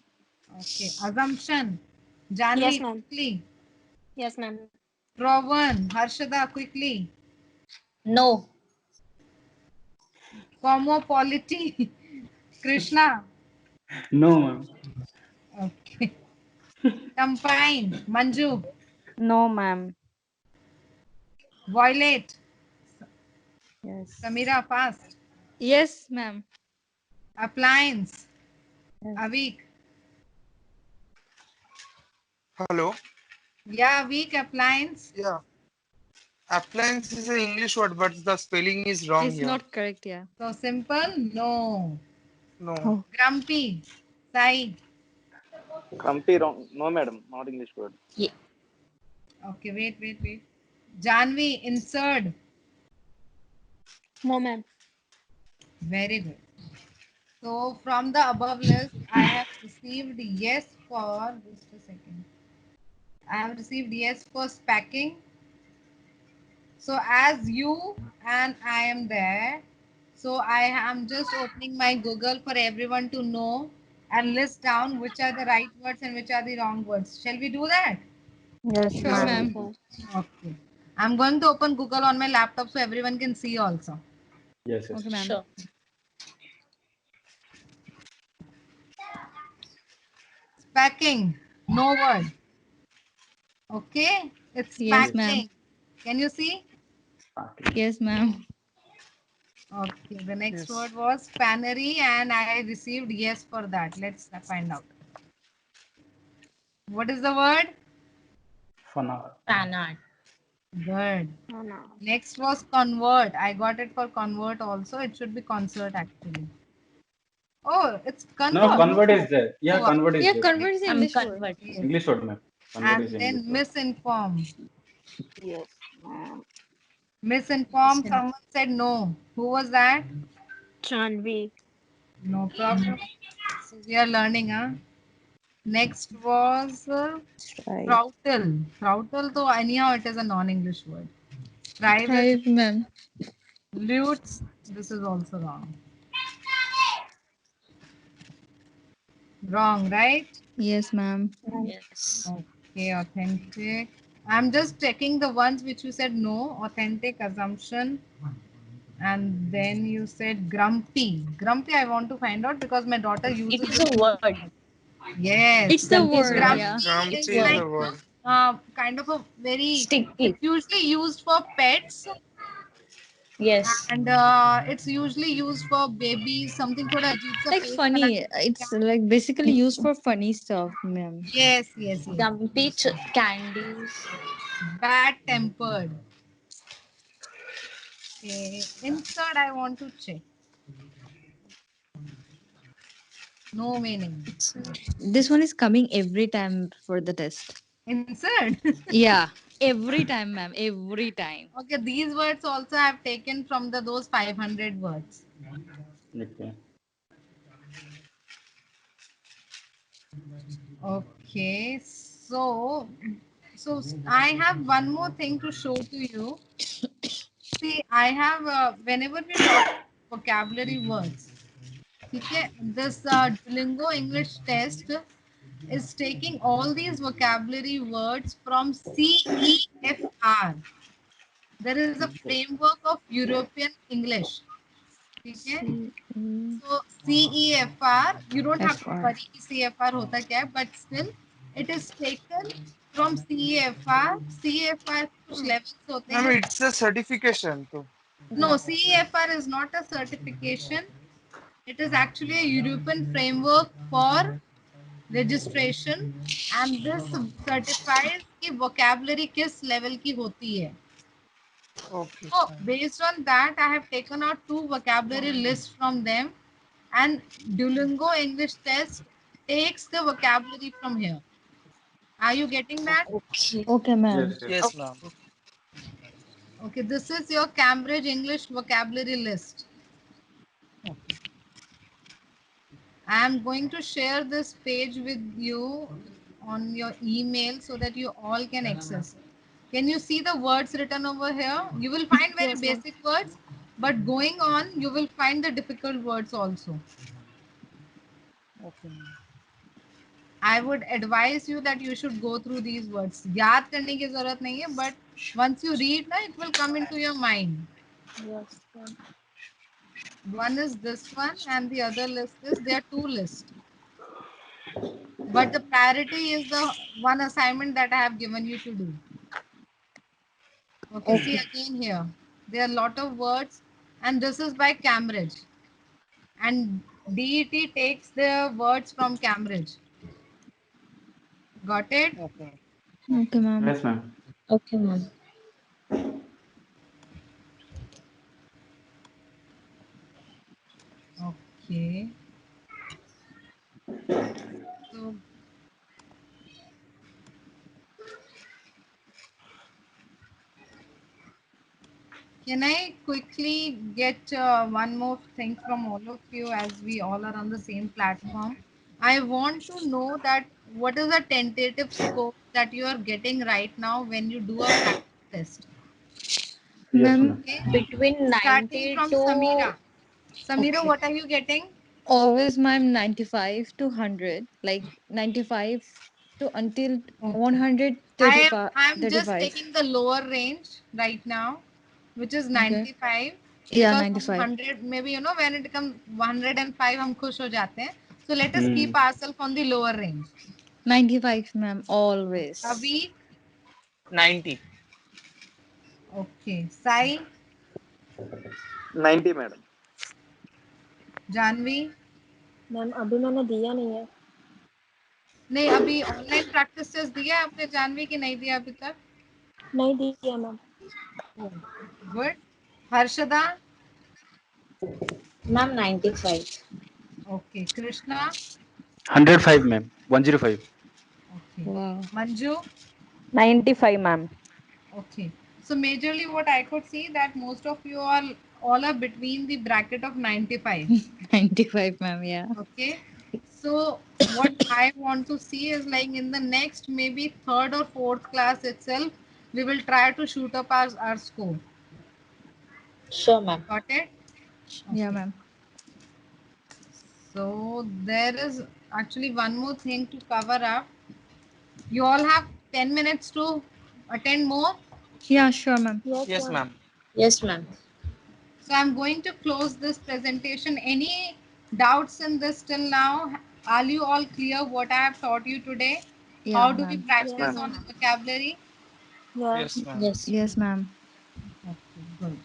Okay. Assumption. Yes, Janvi, ma'am. quickly. Yes, ma'am. Proven. Harshada, quickly. No. Cosmopolity. Krishna. No, ma'am. Okay. Combine. Manju. No, ma'am. Violet. Yes. Samira, fast. Yes, ma'am. Appliance. Yes. Avik. Hello. Yeah, Avik, appliance. Yeah. Appliance is an English word, but the spelling is wrong It's here. not correct, yeah. So simple. No. No. Oh. Grumpy. Sai. Grumpy wrong. No, madam. Not English word. Okay, wait. Janvi, insert. No, ma'am. Very good. So from the above list, I have received yes for, just a second. I have received yes for spacking. So as you and I am there, so I am just opening my Google for everyone to know and list down which are the right words and which are the wrong words. Shall we do that? Yes, Sure, ma'am. ma'am. Okay. I'm going to open Google on my laptop so everyone can see also. Yes, yes. Okay, ma'am. Sure. Packing, no word. Okay, it's Yes, packing. ma'am. Can you see? Yes, ma'am. Okay, the next Yes. word was pannery, and I received yes for that. Let's find out. What is the word? For now. Fan art. Good. Oh, no. Next was convert. I got it for convert also. It should be concert actually. Oh, it's convert. No, convert is there. Yeah, Oh, convert is Yeah, there. convert is I'm English word. convert. yes. English word, ma'am. Convert And is then English word. misinform. Yes, ma'am. Misinform, someone said no. Who was that? Janvi. No problem. So we are learning, huh? Next was Right. throttle. Throttle, though anyhow it is a non-English word. Private Thrive, ma'am. lutes. This is also wrong. Wrong, right? Yes, ma'am. Yes. Okay, authentic. I'm just checking the ones which you said no. Authentic, assumption, and then you said grumpy. Grumpy, I want to find out because my daughter It uses is it. a word. Yes. It's the Grumpy is a word, word. yeah. Grumpy Is is like a word. kind of a very. Sticky. It's usually used for pets, Yes. and it's usually used for babies. Something thoda अजीब सा Like face funny. बनाने It's like basically used for funny stuff, ma'am. Yes. Grumpy candies. Bad tempered. Okay. Insert, I want to check. No meaning. This one is coming every time for the test. Insert. Yeah, every time, ma'am. Every time. Okay, these words also I have taken from those 500 words. Okay. Okay, so I have one more thing to show to you. See, I have whenever we talk vocabulary words, okay, this Duolingo English test is taking all these vocabulary words from CEFR. There is a framework of European English. Okay. So CEFR, you don't have to FR. worry कि CFR होता क्या है, but still it is taken from CEFR. CEFR कुछ levels होते Ma'am, हैं. it's a certification. So No, CEFR is not a certification. It is actually a European framework for registration, and this certifies कि vocabulary किस level की होती है. okay. So based on that, I have taken out 2 vocabulary lists from them, and Duolingo English test takes the vocabulary from here. Are you getting that? Okay. Okay, ma'am. Yes, yes. Yes, ma'am. Okay, this is your Cambridge English vocabulary list. I am going to share this page with you on your email so that you all can access it. Can you see the words written over here? You will find very Yes, ma'am. basic words, but going on, you will find the difficult words also. Okay. I would advise you that you should go through these words. याद करने की जरूरत नहीं है, but once you read, na, it will come into your mind. Yes, ma'am. One is this one, and the other list is there are 2 lists. But the priority is the one assignment that I have given you to do. Okay, see again here. There are a lot of words, and this is by Cambridge. And DET takes the words from Cambridge. Got it? Okay. Okay, ma'am. Yes, ma'am. Okay, ma'am. Okay. So can I quickly get one more thing from all of you as we all are on the same platform? I want to know that what is the tentative score that you are getting right now when you do a practice test? Yes, Ma'am, ma'am. Okay. Between Starting 90 from to Samira. Samira, Okay. what are you getting? Always, ma'am, 95 to 100. Like 95 to until Okay. 135. I'm just 35. taking the lower range right now, which is Okay. 95. Yeah, Because हम 95. 100, maybe when it comes 105 हम खुश हो जाते हैं. So let us keep Hmm. ourselves on the lower range. 95, ma'am, always. Avi, 90. okay. Sai, 90 madam. Janvi. Ma'am अभी मैंने दिया नहीं है. नहीं अभी ऑनलाइन प्रैक्टिस टेस्ट दिया है आपने जानवी की नहीं दिया अभी तक. नहीं दिया ma'am. Good. Harshada. ma'am 95. Okay. Krishna. 105, ma'am. 105. Okay. Wow. Manju. 95 ma'am. Okay. So majorly what I could see that most of you all are between the bracket of 95. 95, ma'am, yeah. Okay. So what I want to see is like in the next maybe third or fourth class itself, we will try to shoot up our score. Sure, ma'am. Got it? Yeah, Okay. ma'am. So there is actually one more thing to cover up. You all have 10 minutes to attend more. Yeah, sure, ma'am. Yes, Yes, ma'am. ma'am. Yes, ma'am. So I'm going to close this presentation. Any doubts in this till now? Are you all clear what I have taught you today? Yeah, How do we ma'am. Yes, practice ma'am. on vocabulary? Yes. Yes, ma'am. Yes. Yes, ma'am. Okay, good.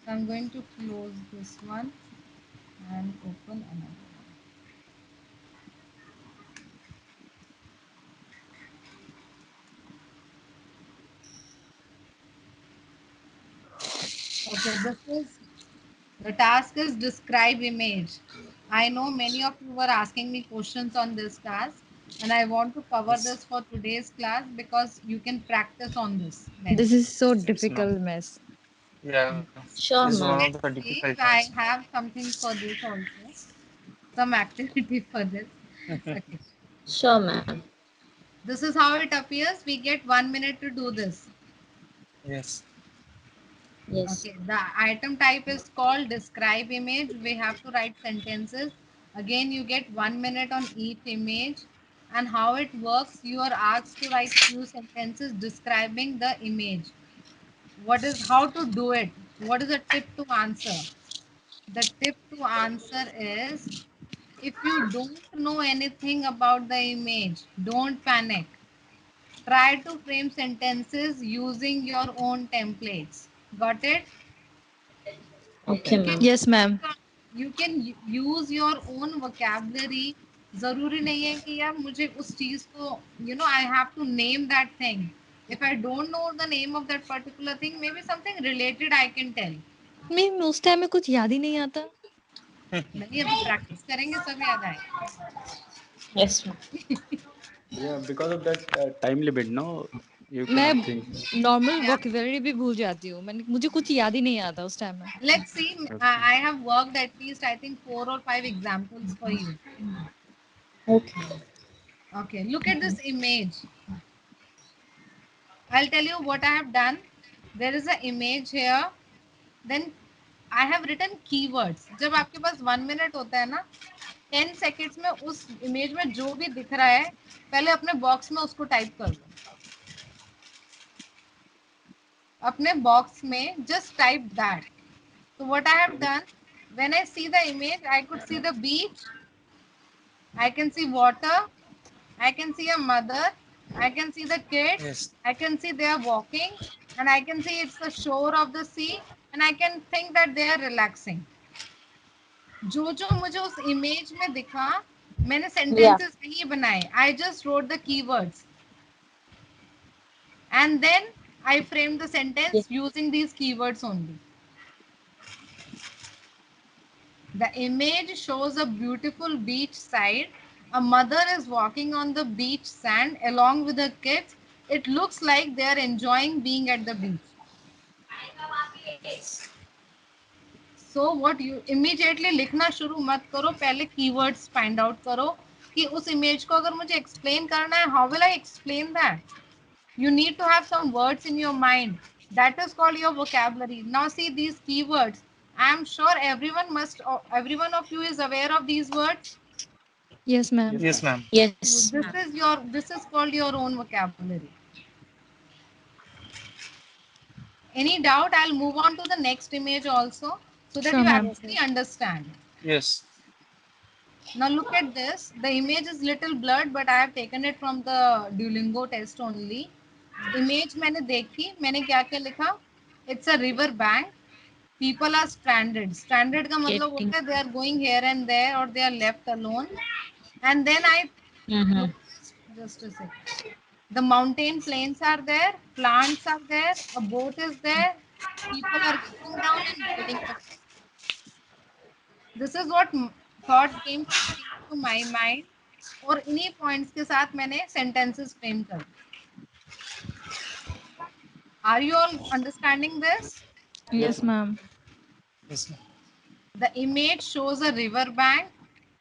So I'm going to close this one and open another one. Okay, this is the task is describe image. I know many of you were asking me questions on this task, and I want to cover Yes. this for today's class because you can practice on this then. This is so Yes, ma'am. difficult, miss. Yeah. Sure, This is one ma'am. of Let's the see. difficult I tasks. have something for this also. Some activity for this. Okay. Sure, ma'am. This is how it appears. We get 1 minute to do this. Yes. Yes. Okay. The item type is called describe image. We have to write sentences. Again, you get 1 minute on each image. And how it works, you are asked to write few sentences describing the image. What is how to do it? What is the tip to answer? The tip to answer is, if you don't know anything about the image, don't panic. Try to frame sentences using your own templates. Got it? Okay, You can ma'am. Yes, ma'am. use your own vocabulary. जरूरी नहीं है कि यार मुझे उस चीज को I have to name that thing. If I don't know the name of that particular thing, maybe something related I can tell. Ma'am उस टाइम में कुछ याद ही नहीं आता. नहीं, अभी प्रैक्टिस करेंगे सब याद आएगा. Yes, ma'am. Yeah, because of that time limit, no, you मैं cannot think. Normal Yeah. Vocabulary भी भूल जाती हूँ. मुझे कुछ याद ही नहीं आता उस टाइम में. Let's see. Okay. I have worked at least, I think, 4 or 5 examples for you. Okay. Okay, look at this image. I'll tell you what I have done. There is an image here. Then I have written keywords. जब आपके पास 1 minute होता है ना, 10 seconds में उस image में जो भी दिख रहा है, पहले अपने box में उसको type कर दो. अपने box में just type that. So what I have done, when I see the image, I could see the beach, I can see water, I can see a mother, I can see the kids, Yes. I can see they are walking, and I can see it's the shore of the sea, and I can think that they are relaxing. जो जो मुझे उस image में दिखा, मैंने sentences नहीं बनाए. I just wrote the keywords, and then I framed the sentence using these keywords only. The image shows a beautiful beach side. A mother is walking on the beach sand along with her kids. It looks like they are enjoying being at the beach. So what you immediately लिखना शुरू मत करो, पहले keywords find out करो कि उस image को अगर मुझे explain करना है, how will I explain that? You need to have some words in your mind. That is called your vocabulary. Now see these keywords. I am sure every one of you is aware of these words. Yes, ma'am. Yes, ma'am. Yes, This is called your own vocabulary. Any doubt? I'll move on to the next image also, so that Sure, you ma'am. actually understand. Yes. Now look at this. The image is little blurred, but I have taken it from the Duolingo test only. Image मैंने देखी, मैंने क्या क्या लिखा? It's a river bank. People are stranded. Stranded का मतलब होता है they are going here and there, or they are left alone. And then I Mm-hmm. look, just a second. The mountain plains are there, plants are there, a boat is there, people are getting down and boarding the boat. This is what thoughts came to my mind. और इन्हीं points के साथ मैंने sentences frame कर दी. Are you all understanding this? Yes, ma'am. Yes, ma'am. The image shows a river bank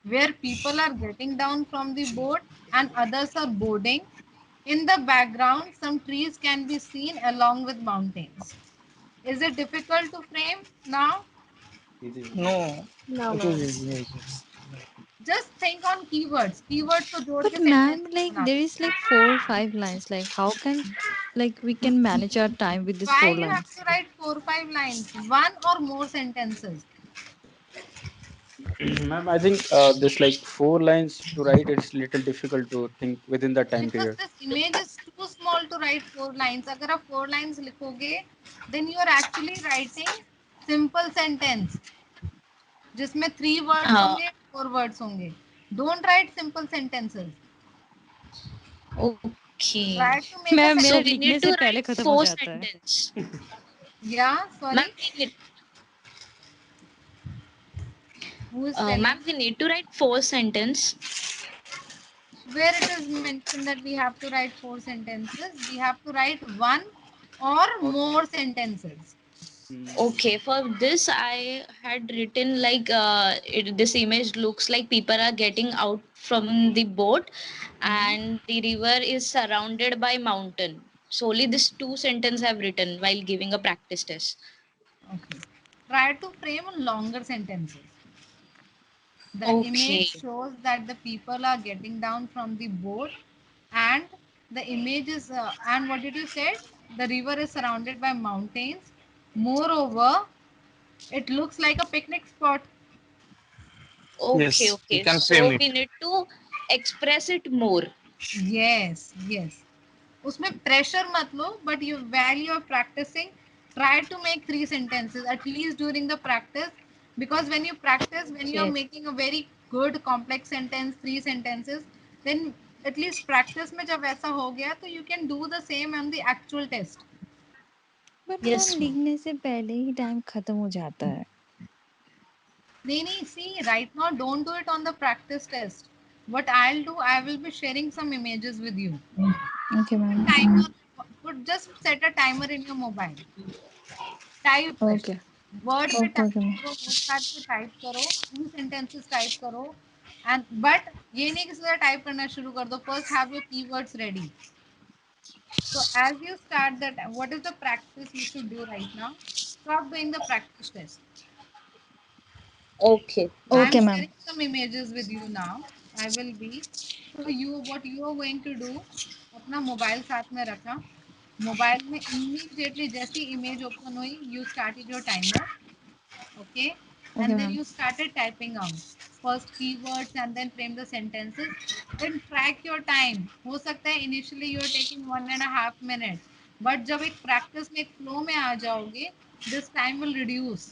where people are getting down from the boat and others are boarding. In the background, some trees can be seen along with mountains. Is it difficult to frame now? Easy. No, No, it ma'am. is easy. Just think on keywords. Keywords को जोड़ But के ma'am, sentence like बना there दो. is like 4 or 5 lines. Like how can like we can manage our time with these Why four you have lines? to write 4 or 5 lines? One or more sentences. Ma'am, I think this like 4 lines to write, it's little difficult to think within the time Because period. this image is too small to write 4 lines. अगर आप 4 lines लिखोगे, then you are actually writing simple sentence जिसमें 3 words Uh, होंगे, 4 words होंगे. Don't write simple sentences. okay. Try to make a ma'am So मेरा we sentence. लिखने need से to पहले write खत्म हो four जाता है. sentences. Yeah, Ma'am, sorry. we need, Who is telling? ma'am, we need to write four sentences. Where it is mentioned that we have to write 4 sentences, we have to write one or more sentences. Okay, for this I had written like this image looks like people are getting out from the boat and the river is surrounded by mountain. Solely these two sentences I've written while giving a practice test. Okay. Try to frame longer sentences. The image Okay. shows that the people are getting down from the boat, and the image is and what did you say? The river is surrounded by mountains. Moreover, it looks like a picnic spot. Okay, Yes, you okay. can frame So it. we need to express it more. Yes, yes. उसमें pressure मत लो, but you while you are practicing, try to make 3 sentences at least during the practice, because when you practice, when you are Okay. making a very good complex sentence, 3 sentences, then at least practice में जब ऐसा हो गया तो you can do the same on the actual test. But ma'am Yes, ma'am. लिखने से पहले ही time खत्म हो जाता है. नहीं, see, right now don't do it on the practice test. What I'll do, I will be sharing some images with you. Okay ma'am. Timer, just set a timer in your mobile. Type पे okay word पे okay type okay ma'am. करो, notepad पे type करो, 2 sentences type करो. And but ये नहीं कि सीधा टाइप करना शुरू कर दो. First have your keywords ready. So as you start that, what is the practice you should do right now? Stop doing the practice test. Okay. I am okay ma'am. sharing some images with you now. I will be. So you, what you are going to do, अपना mobile साथ में रखा. Mobile में immediately जैसी image open हुई, you started your timer. Okay, okay and then ma'am. you started typing out first keywords and then frame the sentences. Then track your time. हो सकता है initially you are taking 1.5 minutes, but जब एक practice में एक flow में आ जाओगे, this time will reduce.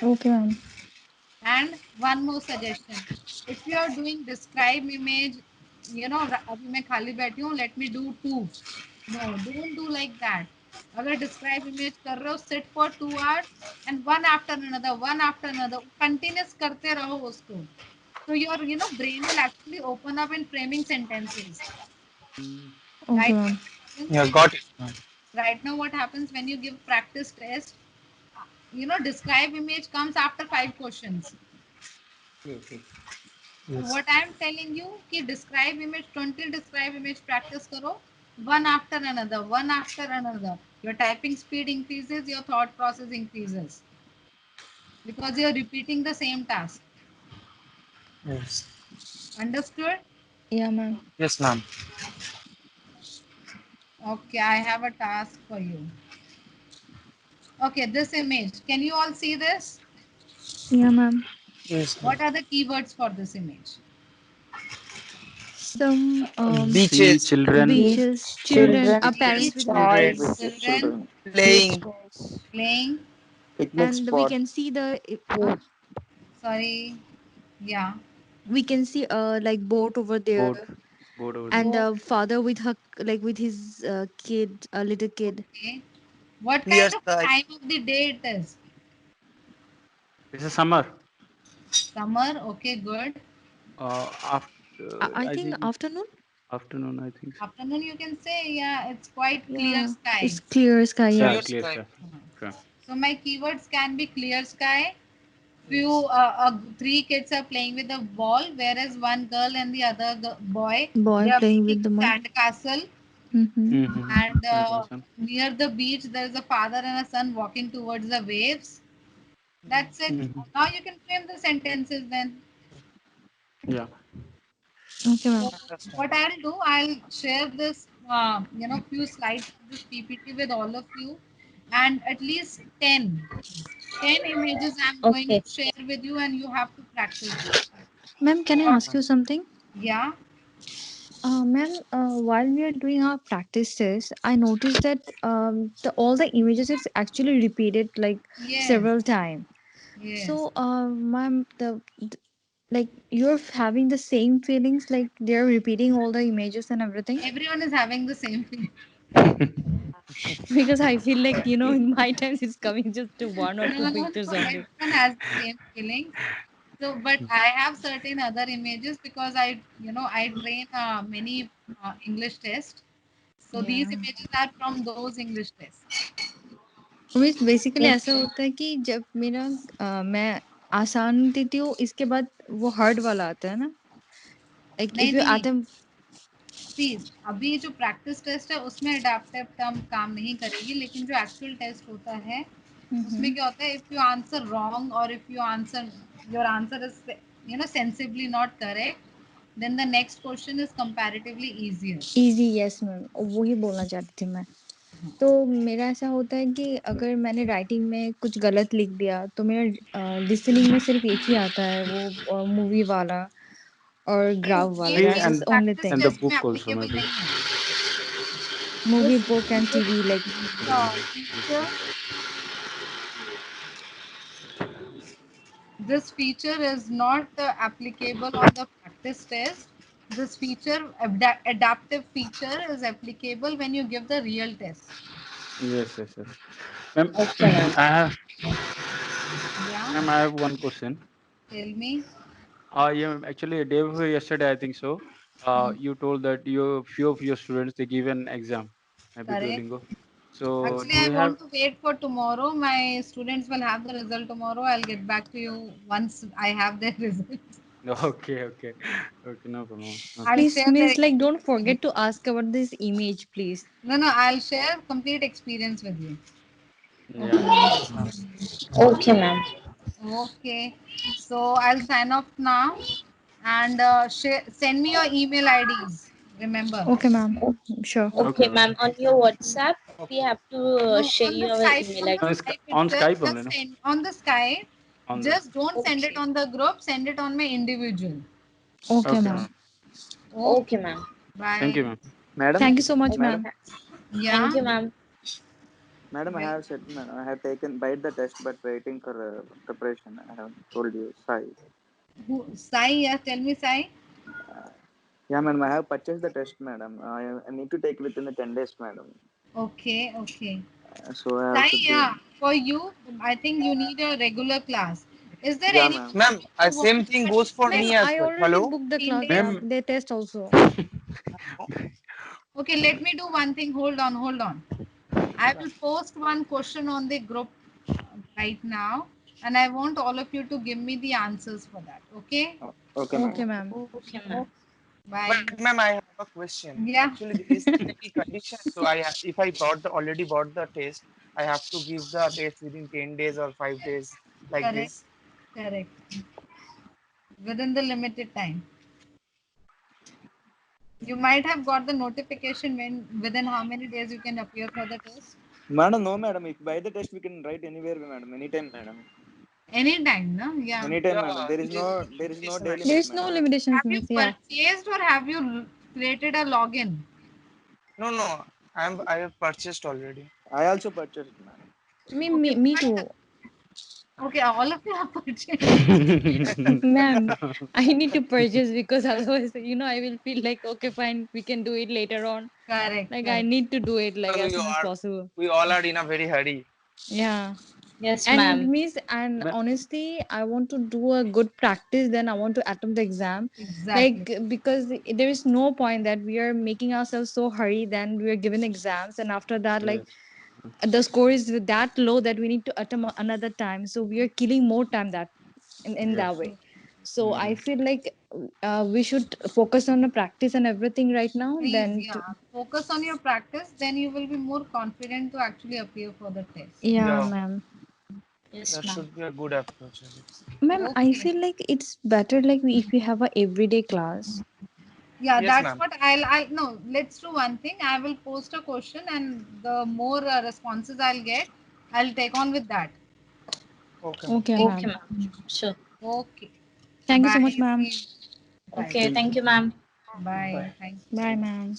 Okay ma'am. And one more suggestion, if you are doing describe image, अभी मैं खाली बैठी हूँ, let me do two. No, don't do like that. अगर describe image कर रहे हो, sit for 2 hours and one after another continuous करते रहो उसको. So your brain will actually open up in framing sentences. Okay Right now ma'am. what happens Yeah, when got it, ma'am. right now what happens when you give practice test, describe image comes after 5 questions. Okay. So Yes. what I am telling you कि describe image 20 describe image practice करो, one after another. Your typing speed increases, your thought process increases, because you are repeating the same task. Yes. Understood? या ma'am. Yes, ma'am. Okay, I have a task for you. Okay, this image. Can you all see this? या ma'am. Yes, ma'am. What are the keywords for this image? Some Sea, Beaches, children, beaches, children, Children, parents Beach, with children, toys, babies, children children, beach playing. balls, playing. picnic and we spot, can see the Sorry. Yeah. we can see like boat over there, boat, boat over there. and Boat. father with her, like with his kid, a little kid. Okay. What Clear kind of sky. time of the day it is? It's a summer. Summer. Okay, good. After I I think think afternoon. afternoon. I think so. Afternoon, you can say, yeah, it's quite clear Yeah, sky. it's clear sky. Yeah. Yeah, Clear clear sky. sky. Okay. So my keywords can be clear sky. Few Yes. 3 kids are playing with a ball, whereas one girl and the other boy, they Boy are playing making with the mud. sand castle. Mm-hmm. Mm-hmm. And That's awesome. near the beach, there is a father and a son walking towards the waves. That's it. Mm-hmm. Now you can frame the sentences then. Yeah. Okay, ma'am. So what I'll do, I'll share this, few slides of this PPT with all of you, and at least 10 images I'm going Okay. to share with you, and you have to practice this. Ma'am, can I Or- ask you something? Yeah. Ma'am, while we are doing our practice test, I noticed that all the images is actually repeated like Yes. several times. Yes. So, ma'am, like you're having the same feelings, like they're repeating all the images and everything. Everyone is having the same thing. Because I feel like in my times it's coming just to one or No, two no, no. pictures only. Everyone has the same feelings. So, but I have certain other images because I train many English tests. So these Yeah. images are from those English tests. Means basically ऐसा Okay. होता है कि जब मेरा मैं आसान देती हूँ, इसके बाद वो हार्ड वाला आता है ना, लाइक नहीं इफ यू नहीं, आते प्लीज अभी जो प्रैक्टिस टेस्ट है उसमें अडेप्टिव टर्म काम नहीं करेगी, लेकिन जो एक्चुअल टेस्ट होता है उसमें क्या होता है, इफ यू आंसर रॉन्ग और if you answer your answer is sensibly not correct, then the next question is comparatively easier. Easy, yes ma'am, वही बोलना चाहती थी मैं. तो मेरा ऐसा होता है कि अगर मैंने राइटिंग में कुछ गलत लिख दिया तो मेरा लिसनिंग में सिर्फ एक ही आता है, वो मूवी वाला और ग्राफ वाला, ये Me दैट्स चीज the and only practice thing. the test में book also एप्लीकेबल maybe. नहीं है. Movie, This book and this TV like feature this feature is not applicable on the practice test. This feature adaptive feature is applicable when you give the real test. Yes, yes, yes. Ma'am, Okay, ma'am. I have, Yeah, ma'am, I have one question. tell me. Yeah, actually, day before yesterday, I think so. You told that you few of your students they give an exam, maybe Correct. Duolingo. So, Actually, do I you have? want to wait for tomorrow. My students will have the result tomorrow. I'll get back to you once I have their results. Okay, okay, okay, no problem. No I'll problem. please share their miss, like, don't experience. forget to ask about this image, please. No, I'll share complete experience with you. Okay, Yeah, ma'am. Yes, ma'am. Okay, ma'am. Okay, so I'll sign off now and send me your email IDs. Remember, Okay, ma'am. Sure. okay, Okay, ma'am. ma'am. On your WhatsApp, we have to no, share on the your Skype, email on ID. the Skype On itself, Skype only, just no? send on the Skype. On the. Just don't send it Okay. on the group. Send it on my individual. Okay, Okay, ma'am. ma'am. Okay, Okay, ma'am. Thank you, bye. ma'am. Madam, Thank you so much, Okay. madam, ma'am. Thank Yeah. you, ma'am. madam, I Well, have said, I have taken bite the test, but waiting for preparation. I have told you, Sai. Sai, yeah, tell me, Sai. Yeah, madam, I have purchased the test, madam. I need to take within the 10 days, madam. Okay, okay. So I Sai, have to be. yeah, for you, I think you need a regular class. Is there Yeah, any ma'am. Ma'am, you want same to thing goes for Ma'am, me as I well. already Hello? booked the 15 class, days? Ma'am, their test also. Okay, let me do one thing. Hold on, hold on. I will post one question on the group right now, and I want all of you to give me the answers for that. Okay? Okay, Okay, madam. ma'am. Okay, ma'am. Bye. But ma'am, I have a question. Yeah, Actually, is there any condition? So if I already bought the test, I have to give the test within 10 days or 5 days, like correct, this. correct. Within the limited time. You might have got the notification when within how many days you can appear for the test. Madam, no, madam. If by the test we can write anywhere, madam. Anytime, madam. Anytime, no? Yeah. Anytime, madam. Yeah, There is no yes, day ma'am. limit, There's no madam. limitations, Have you miss. Yeah. purchased or have you created a login? No, no, I have purchased already. I also purchased, madam. Me, Okay, me, me but too. okay, all of you have purchased. Ma'am, I need to purchase because otherwise, I will feel like, okay, fine, we can do it later on. Correct, Like, I correct. need to do it like Well, as soon as possible. we all are in a very hurry. Yeah. Yes, And ma'am. miss, and Ma- honestly, I want to do a good practice, then I want to attempt the exam. Exactly. Like, because there is no point that we are making ourselves so hurry, then we are given exams, and after that, like, yes. the score is that low that we need to attempt another time. So we are killing more time that in that Yes. way. So I Mm. feel like we should focus on the practice and everything right now. Please, Then, yeah. Focus on your practice, then you will be more confident to actually appear for the test. yeah, Yeah, ma'am. Yes, that ma'am. should be a good approach, I guess. Ma'am, I Okay. feel like it's better like if we have a everyday class. Yeah, Yes, that's ma'am. what I'll no, let's do one thing. I will post a question and the more responses I'll get, I'll take on with that. Okay, ma'am. Okay, Okay, ma'am. ma'am. Sure. Okay. Thank you so Bye. much, ma'am. See you. Bye. Okay, Thank thank you. you, ma'am. Bye. Bye. Thank you. Bye, ma'am.